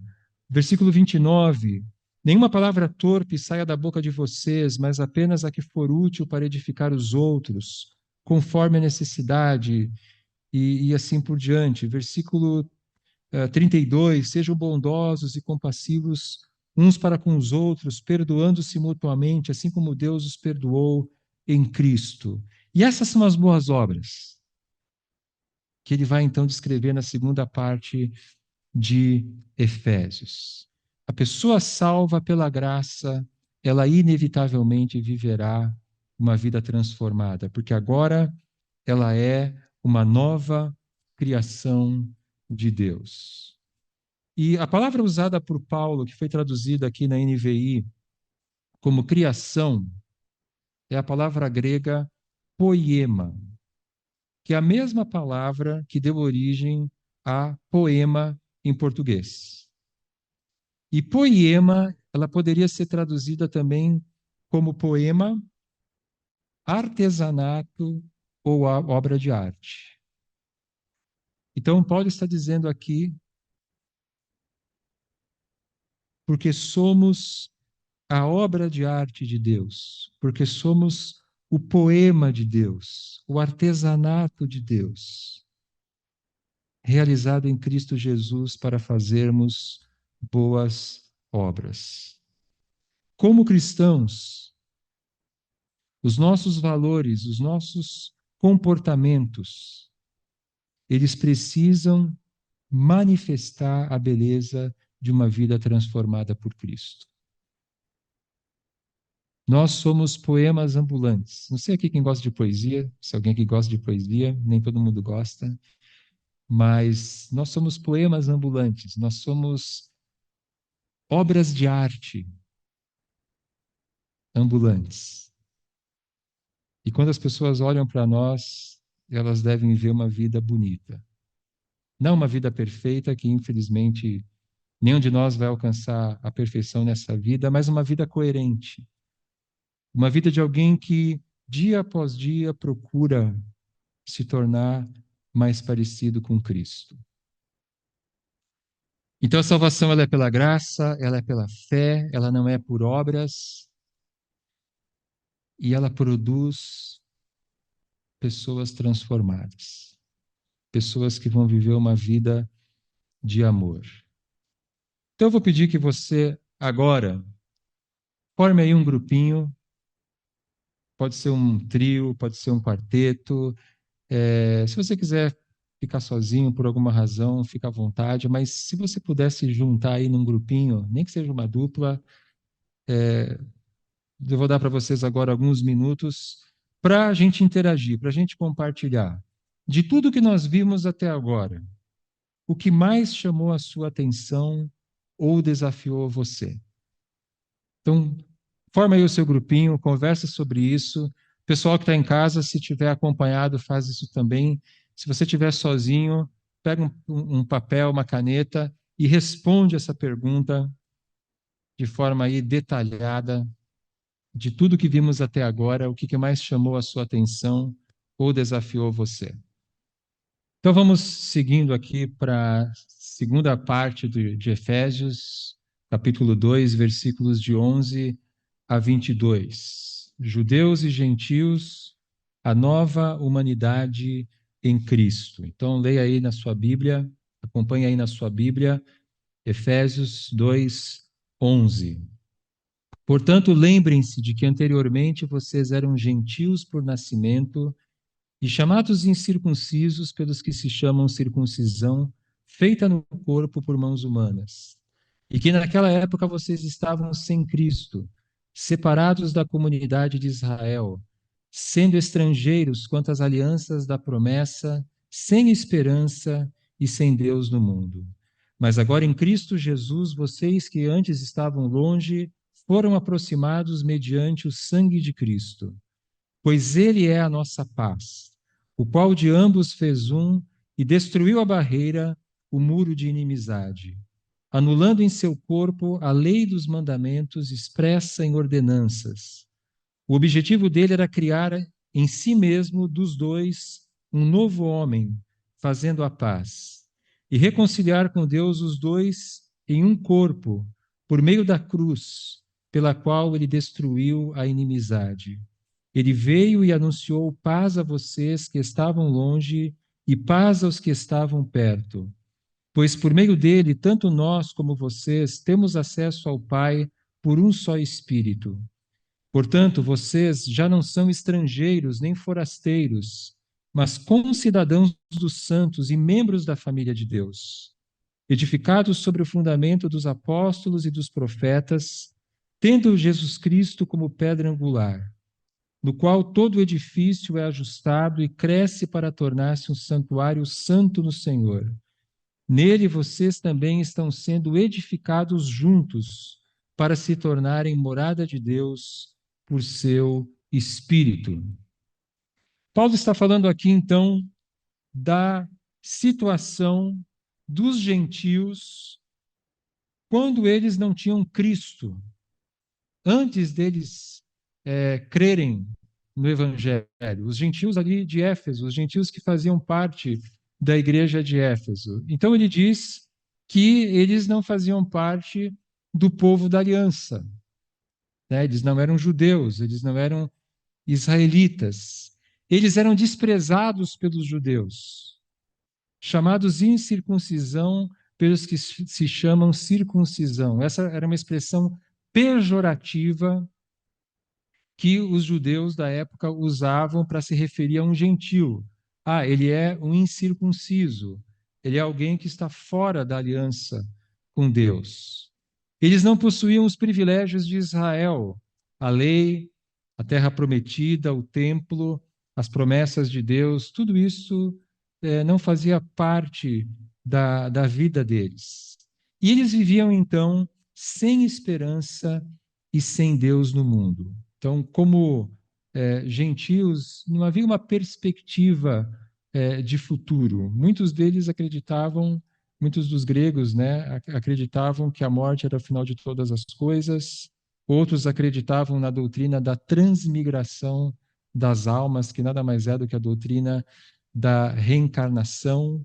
Versículo 29. Nenhuma palavra torpe saia da boca de vocês, mas apenas a que for útil para edificar os outros, conforme a necessidade, e assim por diante. Versículo 32, sejam bondosos e compassivos uns para com os outros, perdoando-se mutuamente, assim como Deus os perdoou em Cristo. E essas são as boas obras que ele vai então descrever na segunda parte de Efésios. A pessoa salva pela graça, ela inevitavelmente viverá uma vida transformada, porque agora ela é uma nova criação de Deus. E a palavra usada por Paulo, que foi traduzida aqui na NVI como criação, é a palavra grega poiema, que é a mesma palavra que deu origem a poema em português. E poiema, ela poderia ser traduzida também como poema, artesanato ou a obra de arte. Então, Paulo está dizendo aqui, porque somos a obra de arte de Deus, porque somos o poema de Deus, o artesanato de Deus, realizado em Cristo Jesus para fazermos boas obras. Como cristãos, os nossos valores, os nossos comportamentos, eles precisam manifestar a beleza de uma vida transformada por Cristo. Nós somos poemas ambulantes. Não sei aqui quem gosta de poesia, se alguém aqui gosta de poesia, nem todo mundo gosta, mas nós somos poemas ambulantes, nós somos obras de arte ambulantes. E quando as pessoas olham para nós, elas devem ver uma vida bonita. Não uma vida perfeita, que infelizmente nenhum de nós vai alcançar a perfeição nessa vida, mas uma vida coerente. Uma vida de alguém que, dia após dia, procura se tornar mais parecido com Cristo. Então a salvação ela é pela graça, ela é pela fé, ela não é por obras, e ela produz pessoas transformadas, pessoas que vão viver uma vida de amor. Então eu vou pedir que você agora forme aí um grupinho, pode ser um trio, pode ser um quarteto. Se você quiser ficar sozinho por alguma razão, fica à vontade, mas se você pudesse juntar aí num grupinho, nem que seja uma dupla, eu vou dar para vocês agora alguns minutos para a gente interagir, para a gente compartilhar. De tudo que nós vimos até agora, o que mais chamou a sua atenção ou desafiou você? Então, forma aí o seu grupinho, conversa sobre isso. Pessoal que está em casa, se tiver acompanhado, faz isso também. Se você estiver sozinho, pega um papel, uma caneta e responde essa pergunta de forma aí detalhada, de tudo que vimos até agora, o que mais chamou a sua atenção ou desafiou você. Então vamos seguindo aqui para a segunda parte de Efésios, capítulo 2, versículos de 11 a 22. Judeus e gentios, a nova humanidade em Cristo. Então leia aí na sua Bíblia, acompanhe aí na sua Bíblia, Efésios 2, 11. Portanto, lembrem-se de que anteriormente vocês eram gentios por nascimento e chamados incircuncisos pelos que se chamam circuncisão, feita no corpo por mãos humanas. E que naquela época vocês estavam sem Cristo, separados da comunidade de Israel, sendo estrangeiros quanto às alianças da promessa, sem esperança e sem Deus no mundo. Mas agora em Cristo Jesus, vocês que antes estavam longe, foram aproximados mediante o sangue de Cristo, pois ele é a nossa paz, o qual de ambos fez um e destruiu a barreira, o muro de inimizade, anulando em seu corpo a lei dos mandamentos expressa em ordenanças. O objetivo dele era criar em si mesmo, dos dois, um novo homem, fazendo a paz, e reconciliar com Deus os dois em um corpo, por meio da cruz, pela qual ele destruiu a inimizade. Ele veio e anunciou paz a vocês que estavam longe e paz aos que estavam perto. Pois por meio dele, tanto nós como vocês temos acesso ao Pai por um só Espírito. Portanto, vocês já não são estrangeiros nem forasteiros, mas concidadãos dos santos e membros da família de Deus, edificados sobre o fundamento dos apóstolos e dos profetas, tendo Jesus Cristo como pedra angular. no qual todo o edifício é ajustado e cresce para tornar-se um santuário santo no Senhor. Nele vocês também estão sendo edificados juntos para se tornarem morada de Deus por seu Espírito. Paulo está falando aqui, então, da situação dos gentios quando eles não tinham Cristo, antes deles crerem no Evangelho. Os gentios ali de Éfeso, os gentios que faziam parte da igreja de Éfeso. Então ele diz que eles não faziam parte do povo da aliança, né? Eles não eram judeus, eles não eram israelitas. Eles eram desprezados pelos judeus, chamados incircuncisão pelos que se chamam circuncisão. Essa era uma expressão pejorativa que os judeus da época usavam para se referir a um gentio. Ah, ele é um incircunciso, ele é alguém que está fora da aliança com Deus. Eles não possuíam os privilégios de Israel, a lei, a terra prometida, o templo, as promessas de Deus, tudo isso não fazia parte da vida deles. E eles viviam, então, sem esperança e sem Deus no mundo. Então, como gentios, não havia uma perspectiva de futuro. Muitos deles acreditavam, muitos dos gregos, né, acreditavam que a morte era o final de todas as coisas. Outros acreditavam na doutrina da transmigração das almas, que nada mais é do que a doutrina da reencarnação.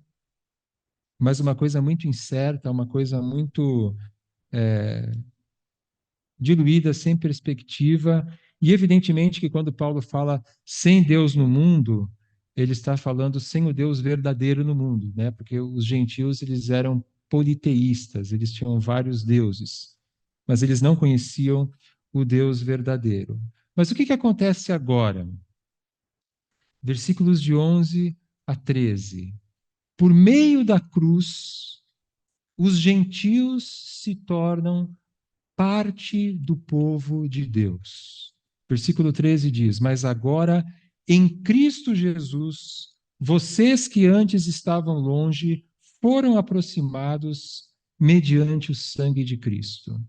Mas uma coisa muito incerta, uma coisa muito diluída, sem perspectiva, e evidentemente que quando Paulo fala sem Deus no mundo, ele está falando sem o Deus verdadeiro no mundo, né? Porque os gentios eles eram politeístas, eles tinham vários deuses, mas eles não conheciam o Deus verdadeiro. Mas o que acontece agora? Versículos de 11 a 13. Por meio da cruz, os gentios se tornam parte do povo de Deus. Versículo 13 diz: Mas agora, em Cristo Jesus, vocês que antes estavam longe foram aproximados mediante o sangue de Cristo.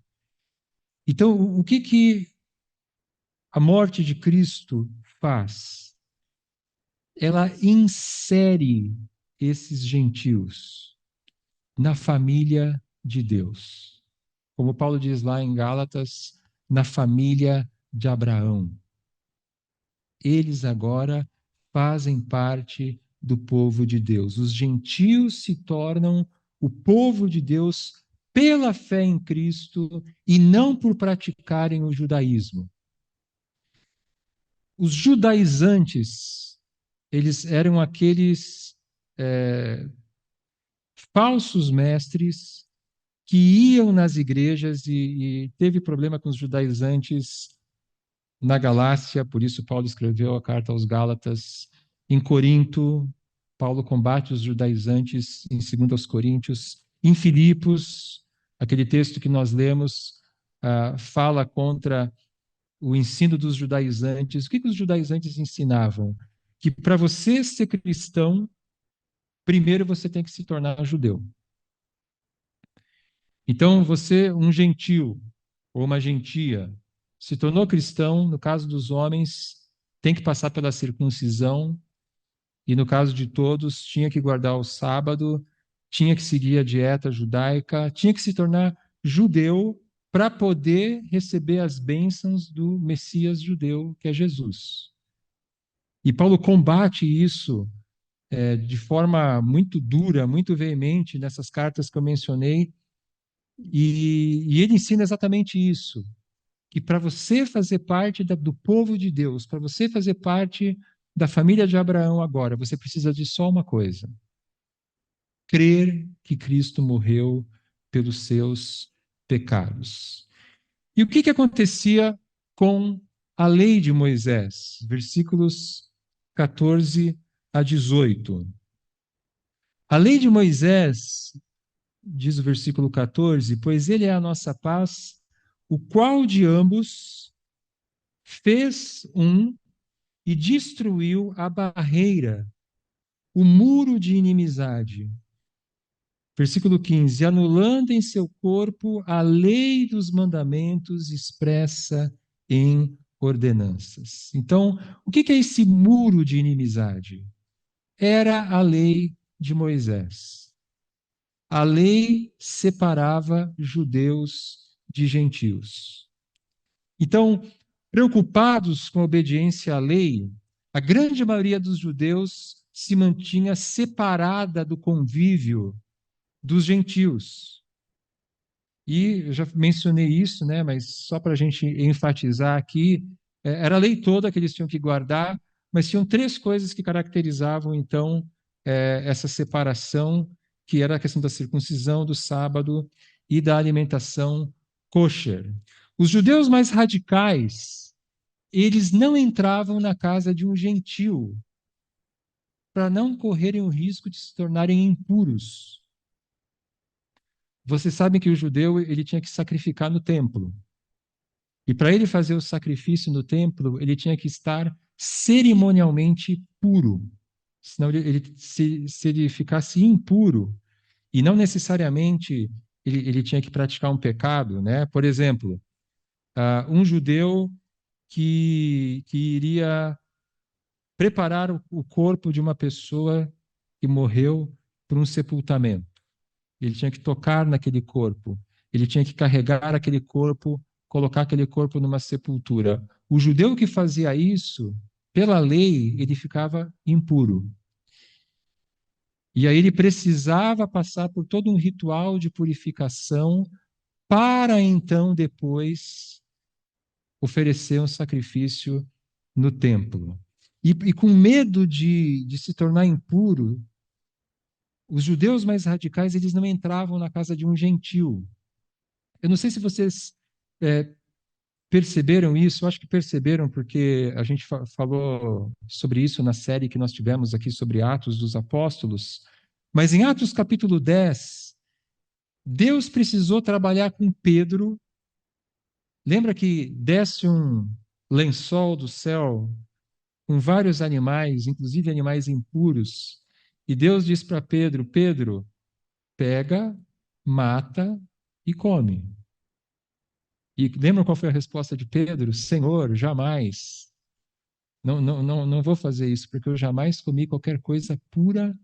Então, o que a morte de Cristo faz? Ela insere esses gentios na família de Deus. Como Paulo diz lá em Gálatas, na família de Abraão. Eles agora fazem parte do povo de Deus. Os gentios se tornam o povo de Deus pela fé em Cristo e não por praticarem o judaísmo. Os judaizantes, eles eram aqueles falsos mestres que iam nas igrejas e teve problema com os judaizantes na Galácia, por isso Paulo escreveu a carta aos Gálatas. Em Corinto, Paulo combate os judaizantes em 2 Coríntios. Em Filipos, aquele texto que nós lemos, fala contra o ensino dos judaizantes. O que os judaizantes ensinavam? Que para você ser cristão, primeiro você tem que se tornar judeu. Então, você, um gentil ou uma gentia, se tornou cristão, no caso dos homens, tem que passar pela circuncisão, e no caso de todos, tinha que guardar o sábado, tinha que seguir a dieta judaica, tinha que se tornar judeu para poder receber as bênçãos do Messias judeu, que é Jesus. E Paulo combate isso de forma muito dura, muito veemente, nessas cartas que eu mencionei, e ele ensina exatamente isso, que para você fazer parte do povo de Deus, para você fazer parte da família de Abraão agora, você precisa de só uma coisa: crer que Cristo morreu pelos seus pecados. E o que acontecia com a lei de Moisés? Versículos 14 a 18. A lei de Moisés, diz o versículo 14, pois ele é a nossa paz, o qual de ambos fez um e destruiu a barreira, o muro de inimizade. Versículo 15: anulando em seu corpo a lei dos mandamentos expressa em ordenanças. Então, o que é esse muro de inimizade? Era a lei de Moisés. A lei separava judeus de gentios. Então, preocupados com a obediência à lei, a grande maioria dos judeus se mantinha separada do convívio dos gentios. E eu já mencionei isso, né, mas só para a gente enfatizar aqui, era a lei toda que eles tinham que guardar, mas tinham três coisas que caracterizavam, então, essa separação, que era a questão da circuncisão, do sábado e da alimentação kosher. Os judeus mais radicais, eles não entravam na casa de um gentil para não correrem o risco de se tornarem impuros. Vocês sabem que o judeu ele tinha que sacrificar no templo. E para ele fazer o sacrifício no templo, ele tinha que estar cerimonialmente puro. Senão, se ele ficasse impuro, e não necessariamente ele tinha que praticar um pecado, né? Por exemplo, um judeu que iria preparar o corpo de uma pessoa que morreu para um sepultamento. Ele tinha que tocar naquele corpo, ele tinha que carregar aquele corpo, colocar aquele corpo numa sepultura. O judeu que fazia isso, pela lei, ele ficava impuro. E aí ele precisava passar por todo um ritual de purificação para então depois oferecer um sacrifício no templo. E com medo de se tornar impuro, os judeus mais radicais eles não entravam na casa de um gentil. Eu não sei se vocês é, perceberam isso, eu acho que perceberam, porque a gente falou sobre isso na série que nós tivemos aqui sobre Atos dos Apóstolos, mas em Atos capítulo 10, Deus precisou trabalhar com Pedro. Lembra que desce um lençol do céu com vários animais, inclusive animais impuros, e Deus diz para Pedro: Pedro, pega, mata e come. E lembram qual foi a resposta de Pedro? Senhor, jamais. Não vou fazer isso, porque eu jamais comi qualquer coisa pura,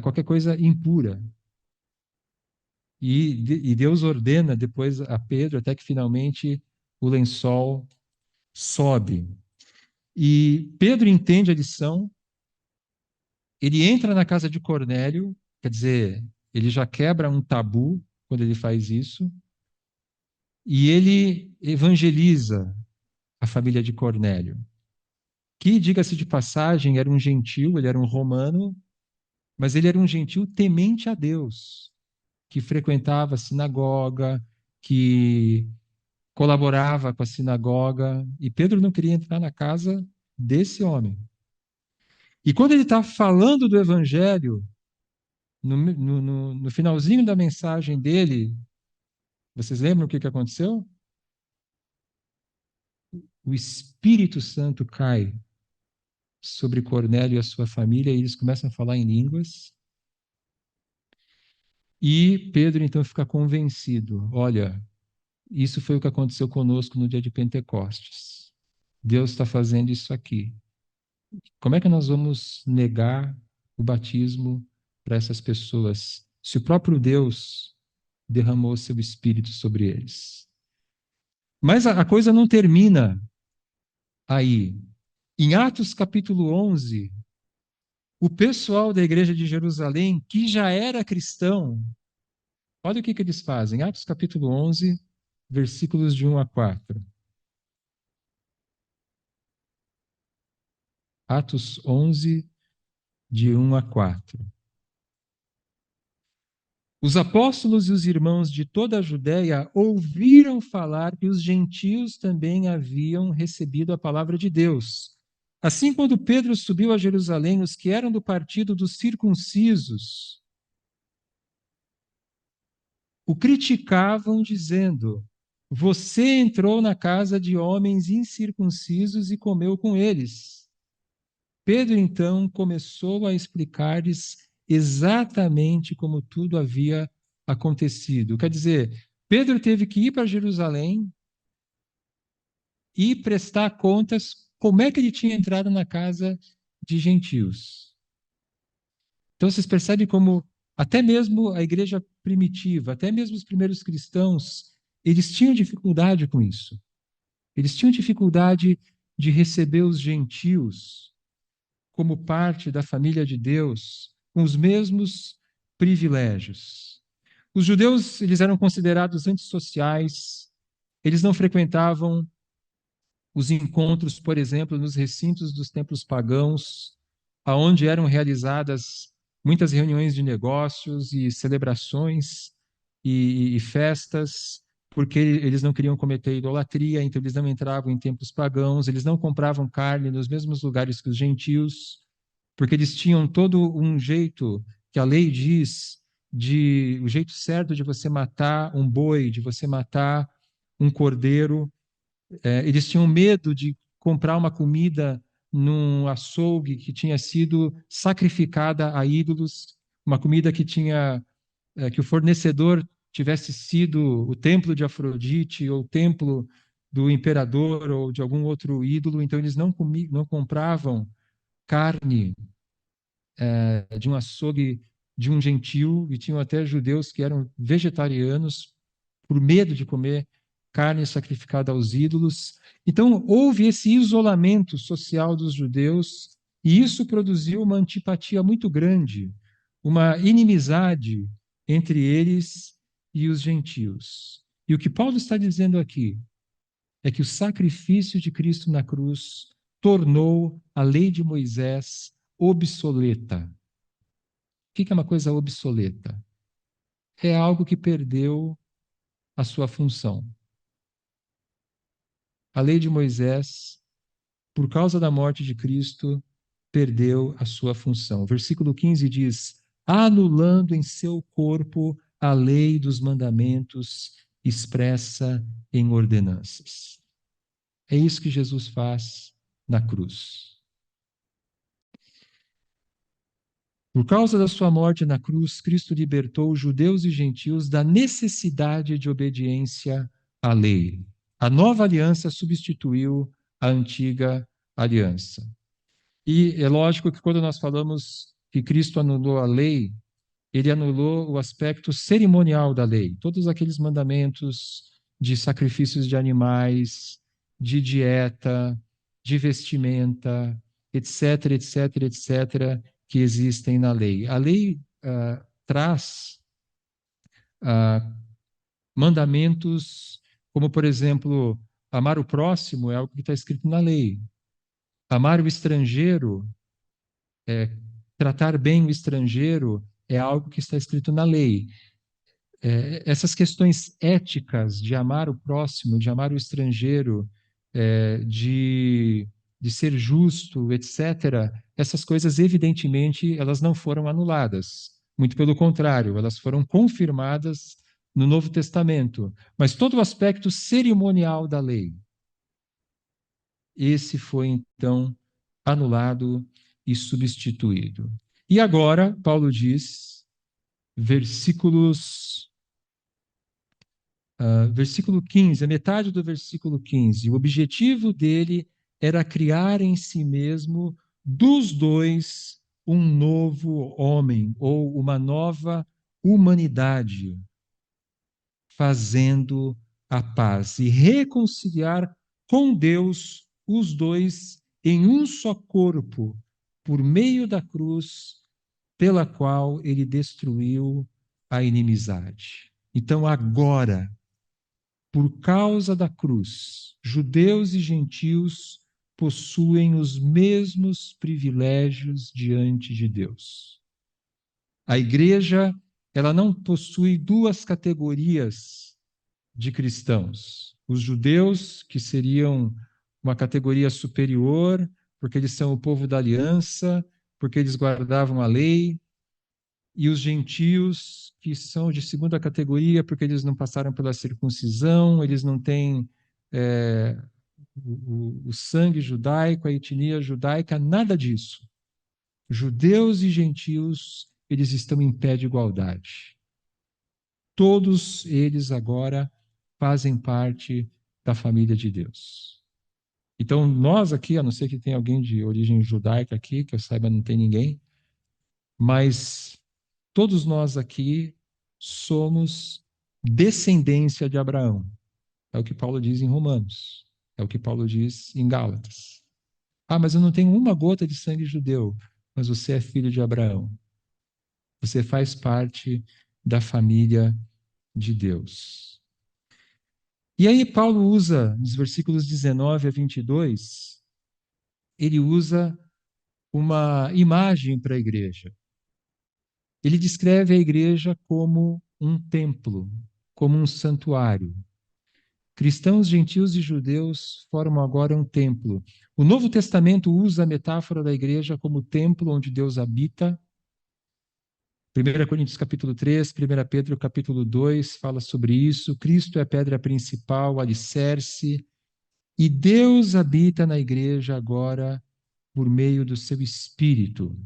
qualquer coisa impura. E Deus ordena depois a Pedro, até que finalmente o lençol sobe. E Pedro entende a lição, ele entra na casa de Cornélio, quer dizer, ele já quebra um tabu quando ele faz isso, e ele evangeliza a família de Cornélio, que, diga-se de passagem, era um gentil, ele era um romano, mas ele era um gentil temente a Deus, que frequentava a sinagoga, que colaborava com a sinagoga, e Pedro não queria entrar na casa desse homem. E quando ele está falando do evangelho, no finalzinho da mensagem dele, vocês lembram o que aconteceu? O Espírito Santo cai sobre Cornélio e a sua família, e eles começam a falar em línguas. E Pedro então fica convencido: olha, isso foi o que aconteceu conosco no dia de Pentecostes. Deus está fazendo isso aqui. Como é que nós vamos negar o batismo para essas pessoas, se o próprio Deus derramou seu Espírito sobre eles? Mas a coisa não termina aí. Em Atos capítulo 11, o pessoal da igreja de Jerusalém, que já era cristão, olha o que eles fazem. Atos capítulo 11, versículos de 1 a 4. Atos 11, de 1 a 4. Os apóstolos e os irmãos de toda a Judéia ouviram falar que os gentios também haviam recebido a palavra de Deus. Assim, quando Pedro subiu a Jerusalém, os que eram do partido dos circuncisos o criticavam, dizendo: você entrou na casa de homens incircuncisos e comeu com eles. Pedro, então, começou a explicar-lhes exatamente como tudo havia acontecido. Quer dizer, Pedro teve que ir para Jerusalém e prestar contas como é que ele tinha entrado na casa de gentios. Então, vocês percebem como até mesmo a igreja primitiva, até mesmo os primeiros cristãos, eles tinham dificuldade com isso. Eles tinham dificuldade de receber os gentios como parte da família de Deus, com os mesmos privilégios. Os judeus, eles eram considerados antissociais, eles não frequentavam os encontros, por exemplo, nos recintos dos templos pagãos, aonde eram realizadas muitas reuniões de negócios e celebrações e festas, porque eles não queriam cometer idolatria, então eles não entravam em templos pagãos, eles não compravam carne nos mesmos lugares que os gentios, porque eles tinham todo um jeito que a lei diz de o jeito certo de você matar um boi, de você matar um cordeiro. Eles tinham medo de comprar uma comida num açougue que tinha sido sacrificada a ídolos, uma comida que tinha que o fornecedor tivesse sido o templo de Afrodite ou o templo do imperador ou de algum outro ídolo. Então eles não compravam carne de um açougue de um gentil, e tinham até judeus que eram vegetarianos por medo de comer carne sacrificada aos ídolos. Então, houve esse isolamento social dos judeus, e isso produziu uma antipatia muito grande, uma inimizade entre eles e os gentios. E o que Paulo está dizendo aqui é que o sacrifício de Cristo na cruz tornou a lei de Moisés obsoleta. O que é uma coisa obsoleta? É algo que perdeu a sua função. A lei de Moisés, por causa da morte de Cristo, perdeu a sua função. Versículo 15 diz: anulando em seu corpo a lei dos mandamentos expressa em ordenanças. É isso que Jesus faz na cruz. Por causa da sua morte na cruz, Cristo libertou os judeus e gentios da necessidade de obediência à lei. A nova aliança substituiu a antiga aliança. E é lógico que quando nós falamos que Cristo anulou a lei, ele anulou o aspecto cerimonial da lei, todos aqueles mandamentos de sacrifícios de animais, de dieta, de vestimenta, etc, etc, etc, que existem na lei. A lei traz ah, mandamentos como, por exemplo, amar o próximo é algo que está escrito na lei. Amar o estrangeiro, tratar bem o estrangeiro é algo que está escrito na lei. Essas questões éticas de amar o próximo, de amar o estrangeiro, de ser justo, etc., essas coisas, evidentemente, elas não foram anuladas. Muito pelo contrário, elas foram confirmadas no Novo Testamento. Mas todo o aspecto cerimonial da lei, esse foi, então, anulado e substituído. E agora, Paulo diz, versículo 15, a metade do versículo 15, o objetivo dele era criar em si mesmo dos dois um novo homem ou uma nova humanidade, fazendo a paz e reconciliar com Deus os dois em um só corpo, por meio da cruz, pela qual ele destruiu a inimizade. Então, agora, por causa da cruz, judeus e gentios possuem os mesmos privilégios diante de Deus. A igreja, ela não possui duas categorias de cristãos. Os judeus, que seriam uma categoria superior, porque eles são o povo da aliança, porque eles guardavam a lei, e os gentios, que são de segunda categoria, porque eles não passaram pela circuncisão, eles não têm o sangue judaico, a etnia judaica, nada disso. Judeus e gentios, eles estão em pé de igualdade. Todos eles agora fazem parte da família de Deus. Então, nós aqui, a não ser que tenha alguém de origem judaica aqui, que eu saiba, não tem ninguém, mas todos nós aqui somos descendência de Abraão. É o que Paulo diz em Romanos. É o que Paulo diz em Gálatas. Ah, mas eu não tenho uma gota de sangue judeu. Mas você é filho de Abraão. Você faz parte da família de Deus. E aí Paulo usa, nos versículos 19 a 22, ele usa uma imagem para a igreja. Ele descreve a igreja como um templo, como um santuário. Cristãos, gentios e judeus formam agora um templo. O Novo Testamento usa a metáfora da igreja como templo onde Deus habita. 1 Coríntios capítulo 3, 1 Pedro capítulo 2 fala sobre isso. Cristo é a pedra principal, o alicerce, e Deus habita na igreja agora por meio do seu Espírito.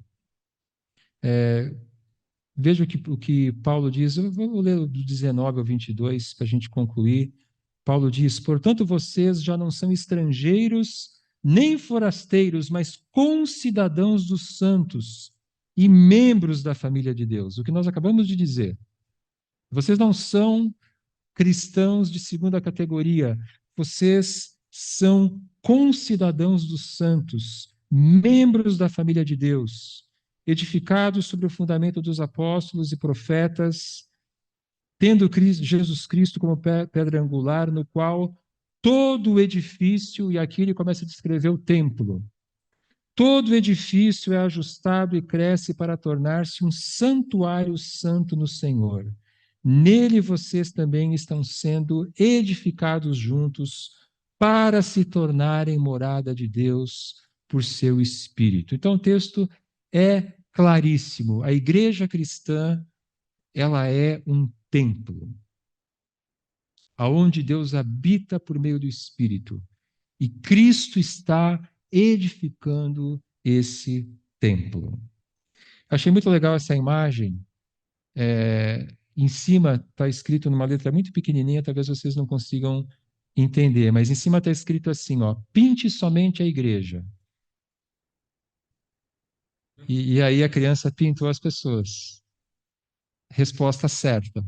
Veja o que Paulo diz, eu vou ler do 19 ao 22 para a gente concluir. Paulo diz: portanto, vocês já não são estrangeiros nem forasteiros, mas concidadãos dos santos e membros da família de Deus. O que nós acabamos de dizer. Vocês não são cristãos de segunda categoria, vocês são concidadãos dos santos, membros da família de Deus, edificados sobre o fundamento dos apóstolos e profetas, tendo Jesus Cristo como pedra angular, no qual todo o edifício, e aqui ele começa a descrever o templo, todo edifício é ajustado e cresce para tornar-se um santuário santo no Senhor. Nele vocês também estão sendo edificados juntos para se tornarem morada de Deus por seu Espírito. Então o texto é claríssimo. A igreja cristã, ela é um templo, aonde Deus habita por meio do Espírito. E Cristo está edificando esse templo. Achei muito legal essa imagem. Em cima está escrito numa letra muito pequenininha, talvez vocês não consigam entender, mas em cima está escrito assim, ó, pinte somente a igreja. E aí a criança pintou as pessoas. Resposta certa.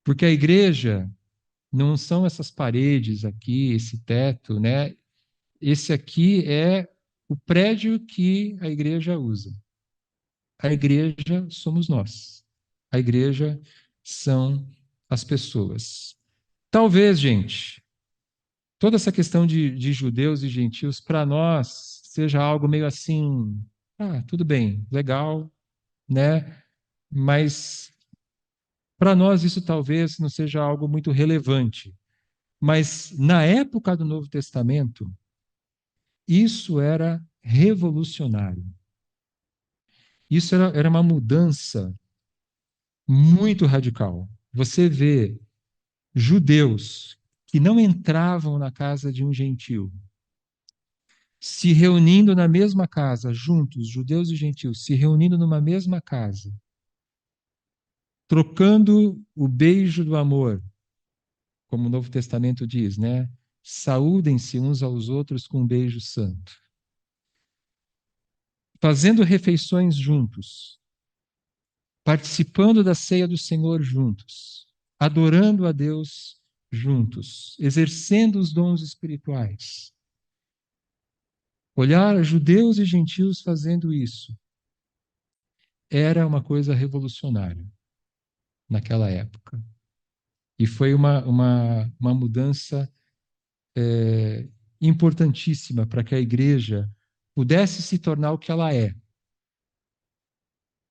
Porque a igreja não são essas paredes aqui, esse teto, né? Esse aqui é o prédio que a igreja usa. A igreja somos nós. A igreja são as pessoas. Talvez, gente, toda essa questão de judeus e gentios, para nós, seja algo meio assim, tudo bem, legal, né? Mas para nós isso talvez não seja algo muito relevante. Mas na época do Novo Testamento, isso era revolucionário. Isso era uma mudança muito radical. Você vê judeus que não entravam na casa de um gentio, se reunindo na mesma casa, juntos, judeus e gentios, se reunindo numa mesma casa, trocando o beijo do amor, como o Novo Testamento diz, né? Saúdem-se uns aos outros com um beijo santo. Fazendo refeições juntos, participando da ceia do Senhor juntos, adorando a Deus juntos, exercendo os dons espirituais. Olhar judeus e gentios fazendo isso era uma coisa revolucionária naquela época. E foi uma mudança importantíssima para que a igreja pudesse se tornar o que ela é.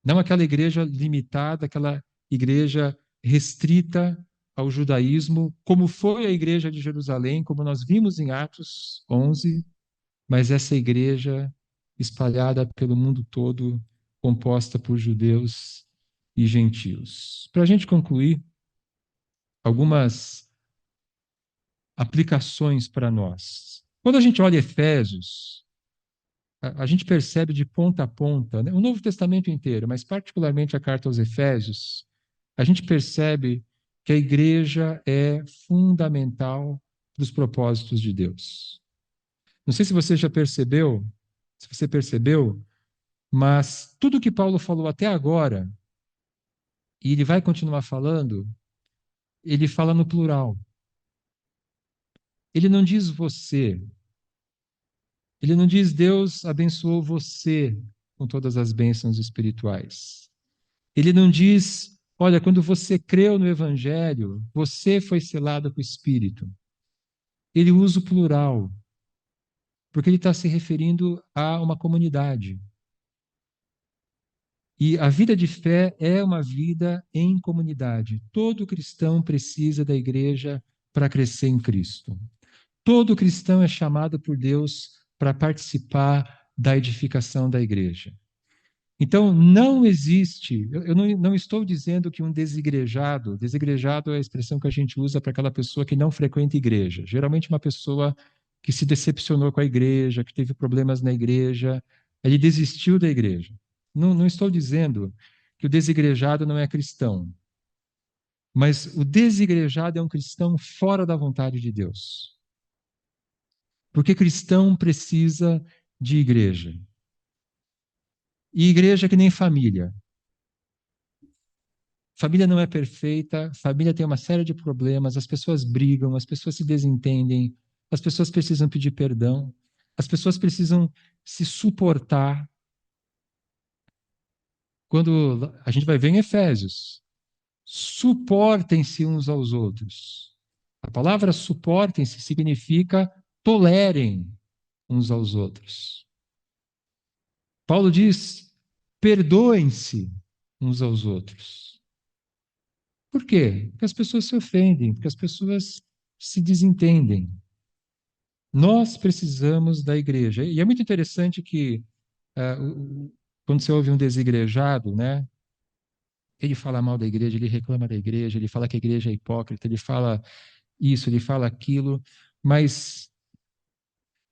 Não aquela igreja limitada, aquela igreja restrita ao judaísmo, como foi a igreja de Jerusalém, como nós vimos em Atos 11, mas essa igreja espalhada pelo mundo todo, composta por judeus e gentios. Para a gente concluir, algumas aplicações para nós. Quando a gente olha Efésios, a gente percebe de ponta a ponta, né, o Novo Testamento inteiro, mas particularmente a carta aos Efésios, a gente percebe que a igreja é fundamental para os propósitos de Deus. Não sei se você já percebeu, se você percebeu, mas tudo que Paulo falou até agora, e ele vai continuar falando, ele fala no plural. Ele não diz você, ele não diz Deus abençoou você com todas as bênçãos espirituais. Ele não diz, olha, quando você creu no Evangelho, você foi selado com o Espírito. Ele usa o plural, porque ele está se referindo a uma comunidade. E a vida de fé é uma vida em comunidade. Todo cristão precisa da igreja para crescer em Cristo. Todo cristão é chamado por Deus para participar da edificação da igreja. Então, não existe, eu não estou dizendo que um desigrejado, desigrejado é a expressão que a gente usa para aquela pessoa que não frequenta igreja. Geralmente, uma pessoa que se decepcionou com a igreja, que teve problemas na igreja, ele desistiu da igreja. Não estou dizendo que o desigrejado não é cristão, mas o desigrejado é um cristão fora da vontade de Deus. Porque cristão precisa de igreja. E igreja é que nem família. Família não é perfeita, família tem uma série de problemas, as pessoas brigam, as pessoas se desentendem, as pessoas precisam pedir perdão, as pessoas precisam se suportar. Quando a gente vai ver em Efésios, suportem-se uns aos outros. A palavra suportem-se significa tolerem uns aos outros. Paulo diz: perdoem-se uns aos outros. Por quê? Porque as pessoas se ofendem, porque as pessoas se desentendem. Nós precisamos da igreja. E é muito interessante que, quando você ouve um desigrejado, né, ele fala mal da igreja, ele reclama da igreja, ele fala que a igreja é hipócrita, ele fala isso, ele fala aquilo, mas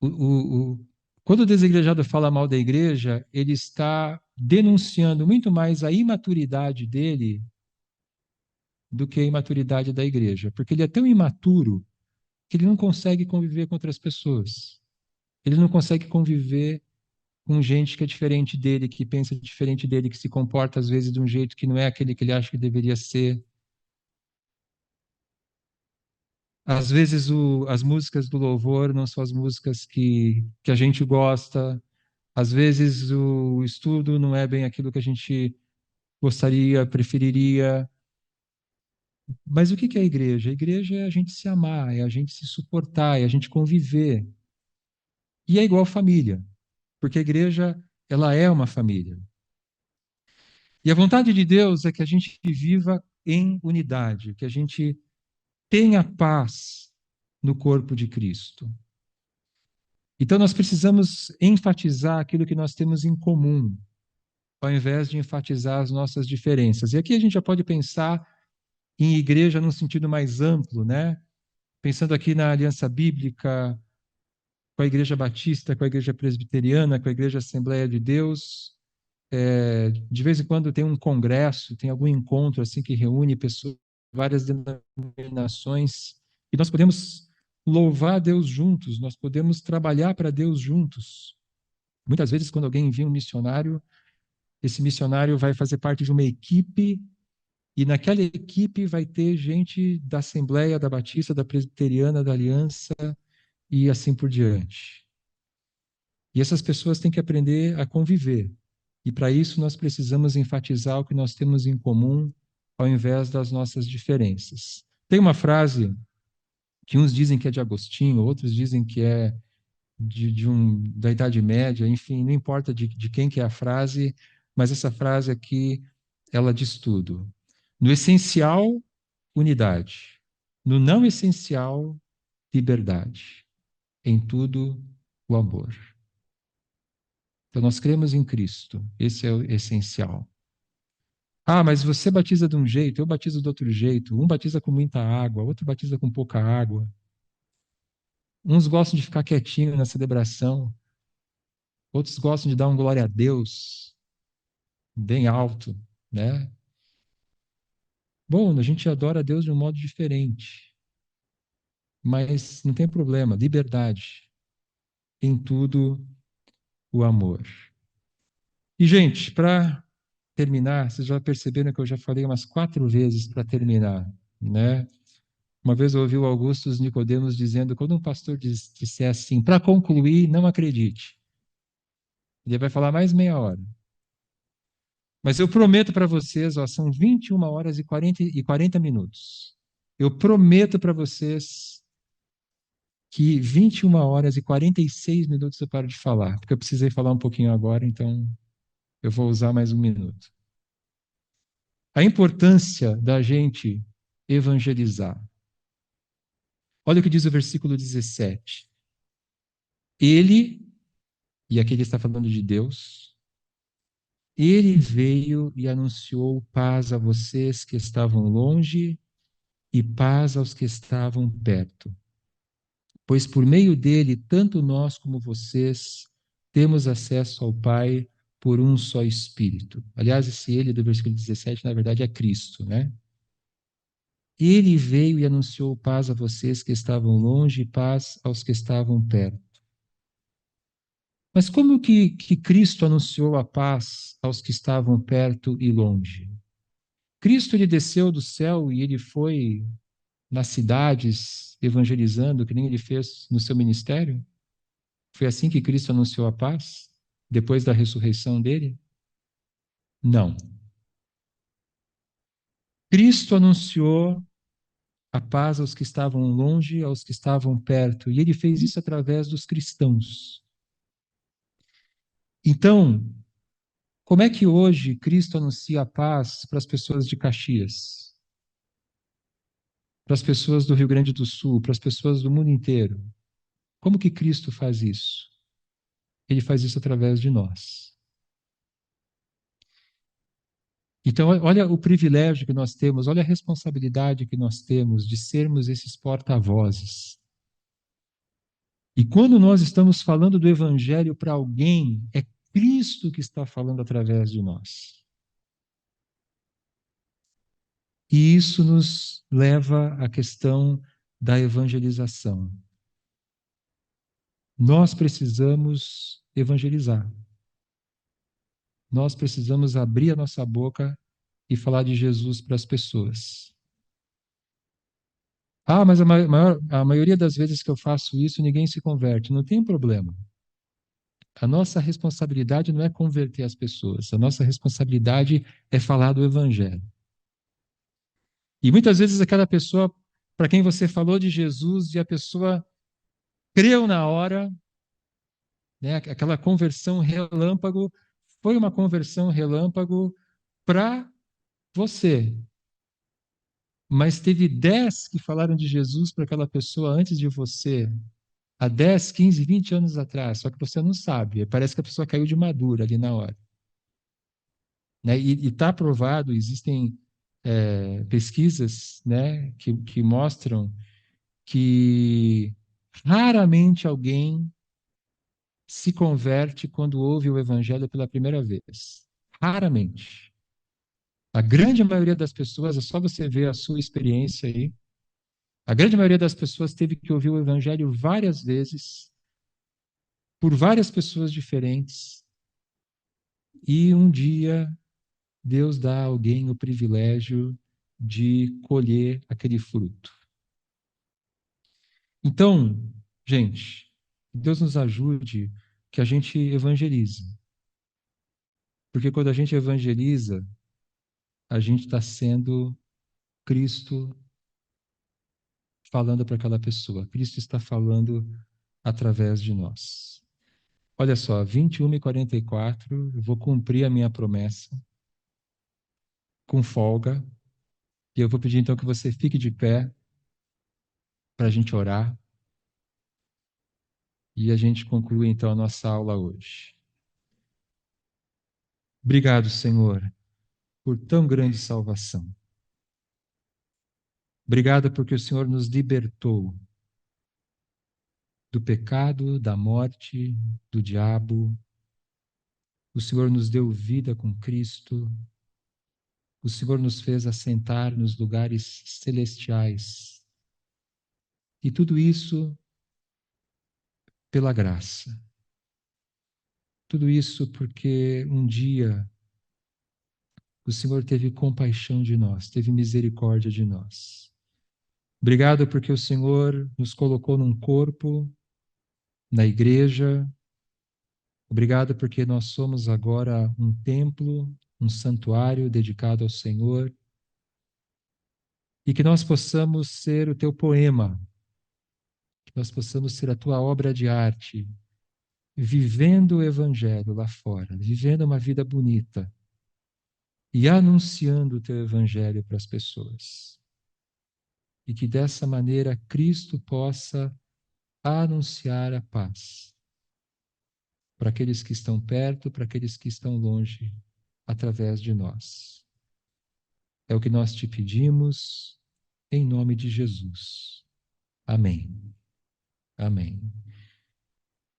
o, o, o, quando o desigrejado fala mal da igreja, ele está denunciando muito mais a imaturidade dele do que a imaturidade da igreja, porque ele é tão imaturo que ele não consegue conviver com outras pessoas. Ele não consegue conviver com gente que é diferente dele, que pensa diferente dele, que se comporta às vezes de um jeito que não é aquele que ele acha que deveria ser. Às vezes as músicas do louvor não são as músicas que a gente gosta. Às vezes o estudo não é bem aquilo que a gente gostaria, preferiria. Mas o que é a igreja? A igreja é a gente se amar, é a gente se suportar, é a gente conviver. E é igual família, porque a igreja, ela é uma família. E a vontade de Deus é que a gente viva em unidade, que a gente tenha paz no corpo de Cristo. Então nós precisamos enfatizar aquilo que nós temos em comum, ao invés de enfatizar as nossas diferenças. E aqui a gente já pode pensar em igreja num sentido mais amplo, né? Pensando aqui na aliança bíblica, com a igreja batista, com a igreja presbiteriana, com a igreja Assembleia de Deus. De vez em quando tem um congresso, tem algum encontro assim que reúne pessoas, várias denominações, e nós podemos louvar a Deus juntos, nós podemos trabalhar para Deus juntos. Muitas vezes, quando alguém envia um missionário, esse missionário vai fazer parte de uma equipe, e naquela equipe vai ter gente da Assembleia, da Batista, da Presbiteriana, da Aliança, e assim por diante. E essas pessoas têm que aprender a conviver. E para isso nós precisamos enfatizar o que nós temos em comum, ao invés das nossas diferenças. Tem uma frase que uns dizem que é de Agostinho, outros dizem que é da Idade Média, enfim, não importa de quem que é a frase, mas essa frase aqui, ela diz tudo. No essencial, unidade. No não essencial, liberdade. Em tudo, o amor. Então, nós cremos em Cristo, esse é o essencial. Ah, mas você batiza de um jeito, eu batizo de outro jeito. Um batiza com muita água, outro batiza com pouca água. Uns gostam de ficar quietinho na celebração, outros gostam de dar um glória a Deus bem alto, né? Bom, a gente adora a Deus de um modo diferente, mas não tem problema, liberdade, em tudo o amor. E, gente, para terminar, vocês já perceberam que eu já falei umas 4 vezes para terminar, né? Uma vez eu ouvi o Augustus Nicodemos dizendo, quando um pastor disser assim, para concluir, não acredite. Ele vai falar mais meia hora. Mas eu prometo para vocês, ó, são 21 horas e 40 minutos. Eu prometo para vocês que 21 horas e 46 minutos eu paro de falar, porque eu precisei falar um pouquinho agora, então eu vou usar mais um minuto. A importância da gente evangelizar. Olha o que diz o versículo 17. Ele, e aqui ele está falando de Deus, ele veio e anunciou paz a vocês que estavam longe e paz aos que estavam perto. Pois por meio dele, tanto nós como vocês temos acesso ao Pai por um só Espírito. Aliás, esse ele do versículo 17, na verdade, é Cristo, né? Ele veio e anunciou paz a vocês que estavam longe e paz aos que estavam perto. Mas como que Cristo anunciou a paz aos que estavam perto e longe? Cristo ele desceu do céu e ele foi nas cidades evangelizando, que nem ele fez no seu ministério? Foi assim que Cristo anunciou a paz? Depois da ressurreição dele? Não. Cristo anunciou a paz aos que estavam longe, aos que estavam perto, e ele fez isso através dos cristãos. Então, como é que hoje Cristo anuncia a paz para as pessoas de Caxias, para as pessoas do Rio Grande do Sul, para as pessoas do mundo inteiro? Como que Cristo faz isso? Ele faz isso através de nós. Então, olha o privilégio que nós temos, olha a responsabilidade que nós temos de sermos esses porta-vozes. E quando nós estamos falando do Evangelho para alguém, é Cristo que está falando através de nós. E isso nos leva à questão da evangelização. Nós precisamos evangelizar. Nós precisamos abrir a nossa boca e falar de Jesus para as pessoas. Ah, mas a maioria das vezes que eu faço isso, ninguém se converte. Não tem problema. A nossa responsabilidade não é converter as pessoas. A nossa responsabilidade é falar do Evangelho. E muitas vezes aquela pessoa para quem você falou de Jesus e a pessoa creu na hora, né? Aquela conversão relâmpago foi uma conversão relâmpago para você. Mas teve 10 que falaram de Jesus para aquela pessoa antes de você, há 10, 15, 20 anos atrás, só que você não sabe. Parece que a pessoa caiu de madura ali na hora. Né? E está provado, existem pesquisas, né, que mostram que raramente alguém se converte quando ouve o evangelho pela primeira vez. Raramente. A grande maioria das pessoas, é só você ver a sua experiência aí, a grande maioria das pessoas teve que ouvir o evangelho várias vezes, por várias pessoas diferentes, e um dia Deus dá a alguém o privilégio de colher aquele fruto. Então, gente, Deus nos ajude que a gente evangelize. Porque quando a gente evangeliza, a gente está sendo Cristo falando para aquela pessoa. Cristo está falando através de nós. Olha só, 21h44, eu vou cumprir a minha promessa com folga. E eu vou pedir então que você fique de pé para a gente orar. E a gente conclui então a nossa aula hoje. Obrigado, Senhor, por tão grande salvação. Obrigado porque o Senhor nos libertou do pecado, da morte, do diabo. O Senhor nos deu vida com Cristo. O Senhor nos fez assentar nos lugares celestiais. E tudo isso pela graça. Tudo isso porque um dia o Senhor teve compaixão de nós, teve misericórdia de nós. Obrigado porque o Senhor nos colocou num corpo, na igreja. Obrigado porque nós somos agora um templo, um santuário dedicado ao Senhor. E que nós possamos ser o teu poema, que nós possamos ser a tua obra de arte, vivendo o Evangelho lá fora, vivendo uma vida bonita e anunciando o teu Evangelho para as pessoas. E que dessa maneira Cristo possa anunciar a paz para aqueles que estão perto, para aqueles que estão longe, através de nós. É o que nós te pedimos, em nome de Jesus. Amém. Amém.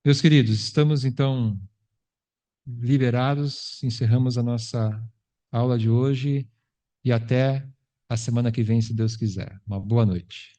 Meus queridos, estamos então liberados, encerramos a nossa aula de hoje e até a semana que vem, se Deus quiser. Uma boa noite.